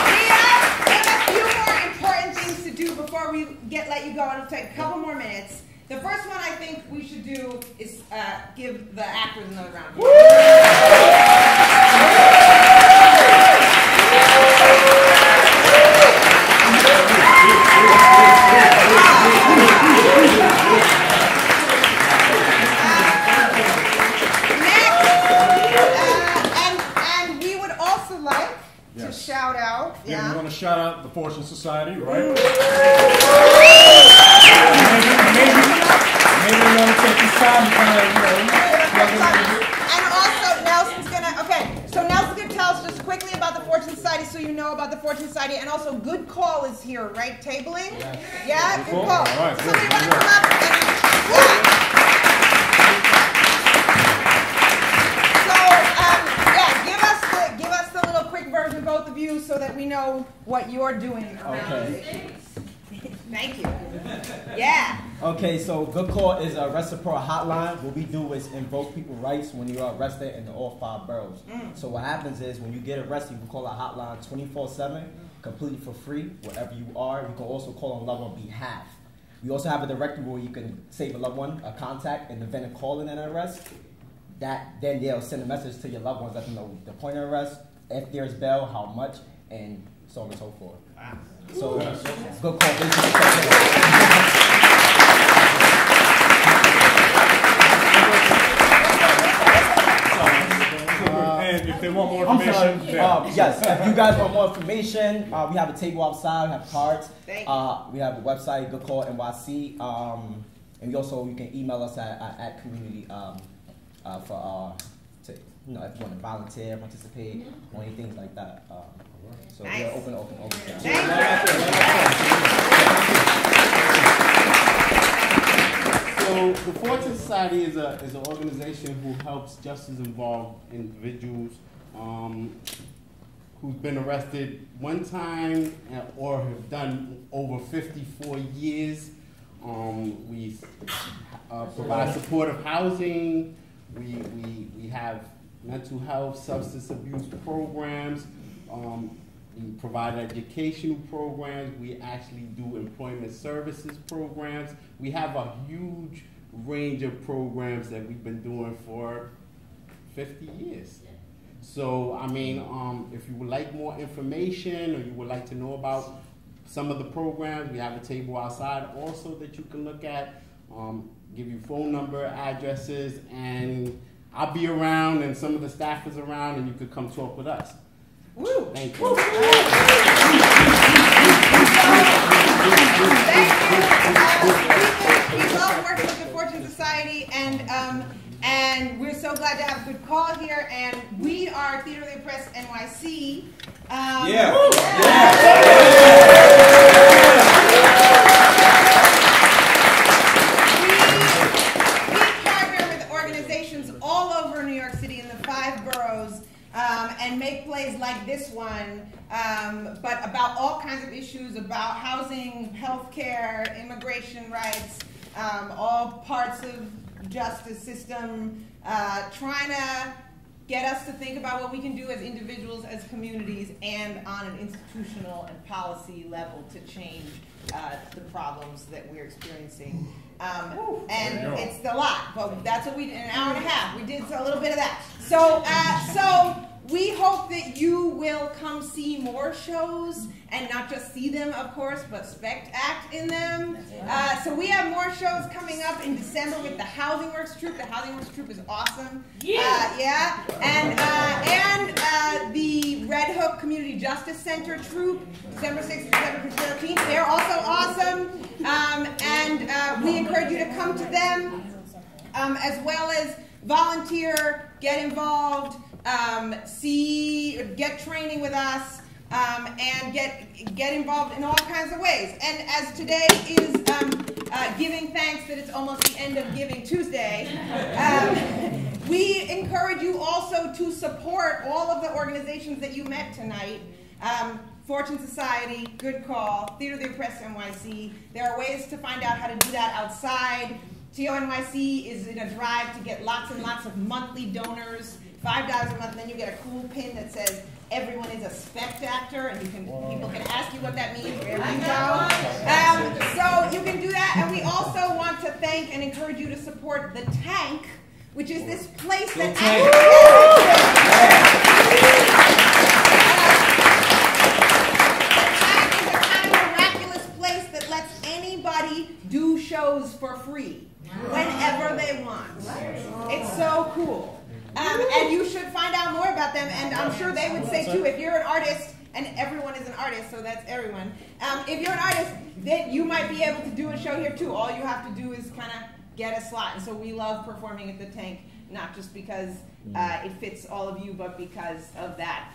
We have a few more important things to do before we let you go. It'll take a couple more minutes. The first one I think we should do is give the actors another round of applause. And we would also like to shout out. Yeah, we want to shout out the Fortune Society, right? Maybe we want to take this time to kind of, And also, Nelson's gonna tell us just quickly about the Fortune Society, so you know about the Fortune Society, and also Good Call is here, right? Tabling. Yeah, Good Call. All right, Somebody want to come up? So, give us the little quick version, both of you, so that we know what you're doing around this. Thank you. Yeah. Okay, so Good Call is a arrest support hotline. What we do is invoke people's rights when you are arrested in all 5 boroughs. So what happens is when you get arrested, you can call our hotline 24/7, completely for free, wherever you are. You can also call on loved one behalf. We also have a directory where you can save a loved one, a contact, in the event of calling an arrest. Then they'll send a message to your loved ones, let them know the point of arrest, if there's bail, how much, and so on and so forth. So, Good Call. And if they want more information, yes, if you guys want more information, we have a table outside, we have cards. We have a website, Good Call NYC, and you can email us at community for to, if you want to volunteer, participate, or any things like that. So we're open. So the Fortune Society is an organization who helps justice-involved individuals who've been arrested one time or have done over 54 years. We provide supportive housing. We have mental health, substance abuse programs. We provide educational programs. We actually do employment services programs. We have a huge range of programs that we've been doing for 50 years. So, I mean, if you would like more information or you would like to know about some of the programs, we have a table outside also that you can look at, give you phone number, addresses, and I'll be around and some of the staff is around and you could come talk with us. Woo. Thank you. We love working with the Fortune Society, and we're so glad to have a good call here. And we are Theater of the Oppressed NYC. We partner with organizations all over New York City in the 5 boroughs. And make plays like this one, but about all kinds of issues, about housing, healthcare, immigration rights, all parts of justice system, trying to get us to think about what we can do as individuals, as communities, and on an institutional and policy level to change the problems that we're experiencing. And it's a lot, but that's what we did in an hour and a half. We did a little bit of that. So we hope that you will come see more shows and not just see them, of course, but act in them. So we have more shows coming up in December with the Housing Works Troupe. The Housing Works Troupe is awesome. And the Red Hook Community Justice Center Troupe, December 6th, December 13th. They're also awesome. And we encourage you to come to them, as well as volunteer, get involved, get training with us, and get involved in all kinds of ways. And as today is Giving Thanks that it's almost the end of Giving Tuesday, we encourage you also to support all of the organizations that you met tonight. Fortune Society, Good Call, Theater of the Oppressed NYC. There are ways to find out how to do that outside. TONYC is in a drive to get lots and lots of monthly donors, $5 a month, and then you get a cool pin that says everyone is a spectator, and people can ask you what that means wherever you go. So you can do that, and we also want to thank and encourage you to support The Tank, which is this place that do shows for free whenever they want. It's so cool. And you should find out more about them, and I'm sure they would say too, if you're an artist, and everyone is an artist, so that's everyone. If you're an artist, then you might be able to do a show here too. All you have to do is kind of get a slot. And so we love performing at the Tank, not just because it fits all of you, but because of that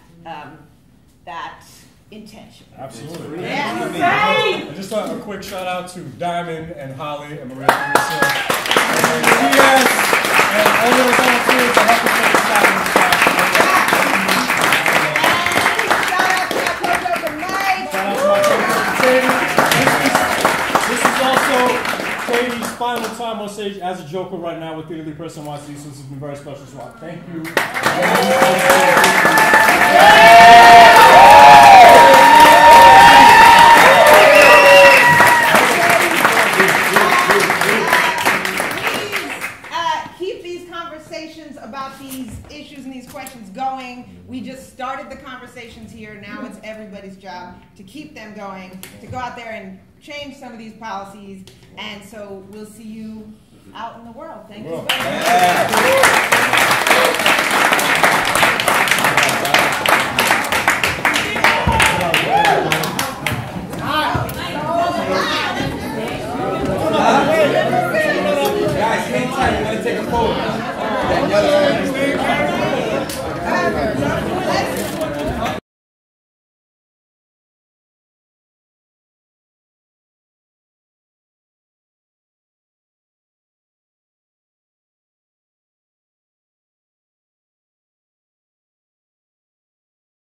intention. Absolutely. Yeah. And just a quick shout out to Diamond and Holly and Maria Teresa and Diaz and all the volunteers that help us make this happen. Shout out to my co-worker Mike. Shout out to my co-worker Katie. This is also Katie's final time on stage as a Joker right now with Theater of the Oppressed NYC, so this has been very special. So thank you. We just started the conversations here. Now it's everybody's job to keep them going, to go out there and change some of these policies. And so we'll see you out in the world. Thank you so much.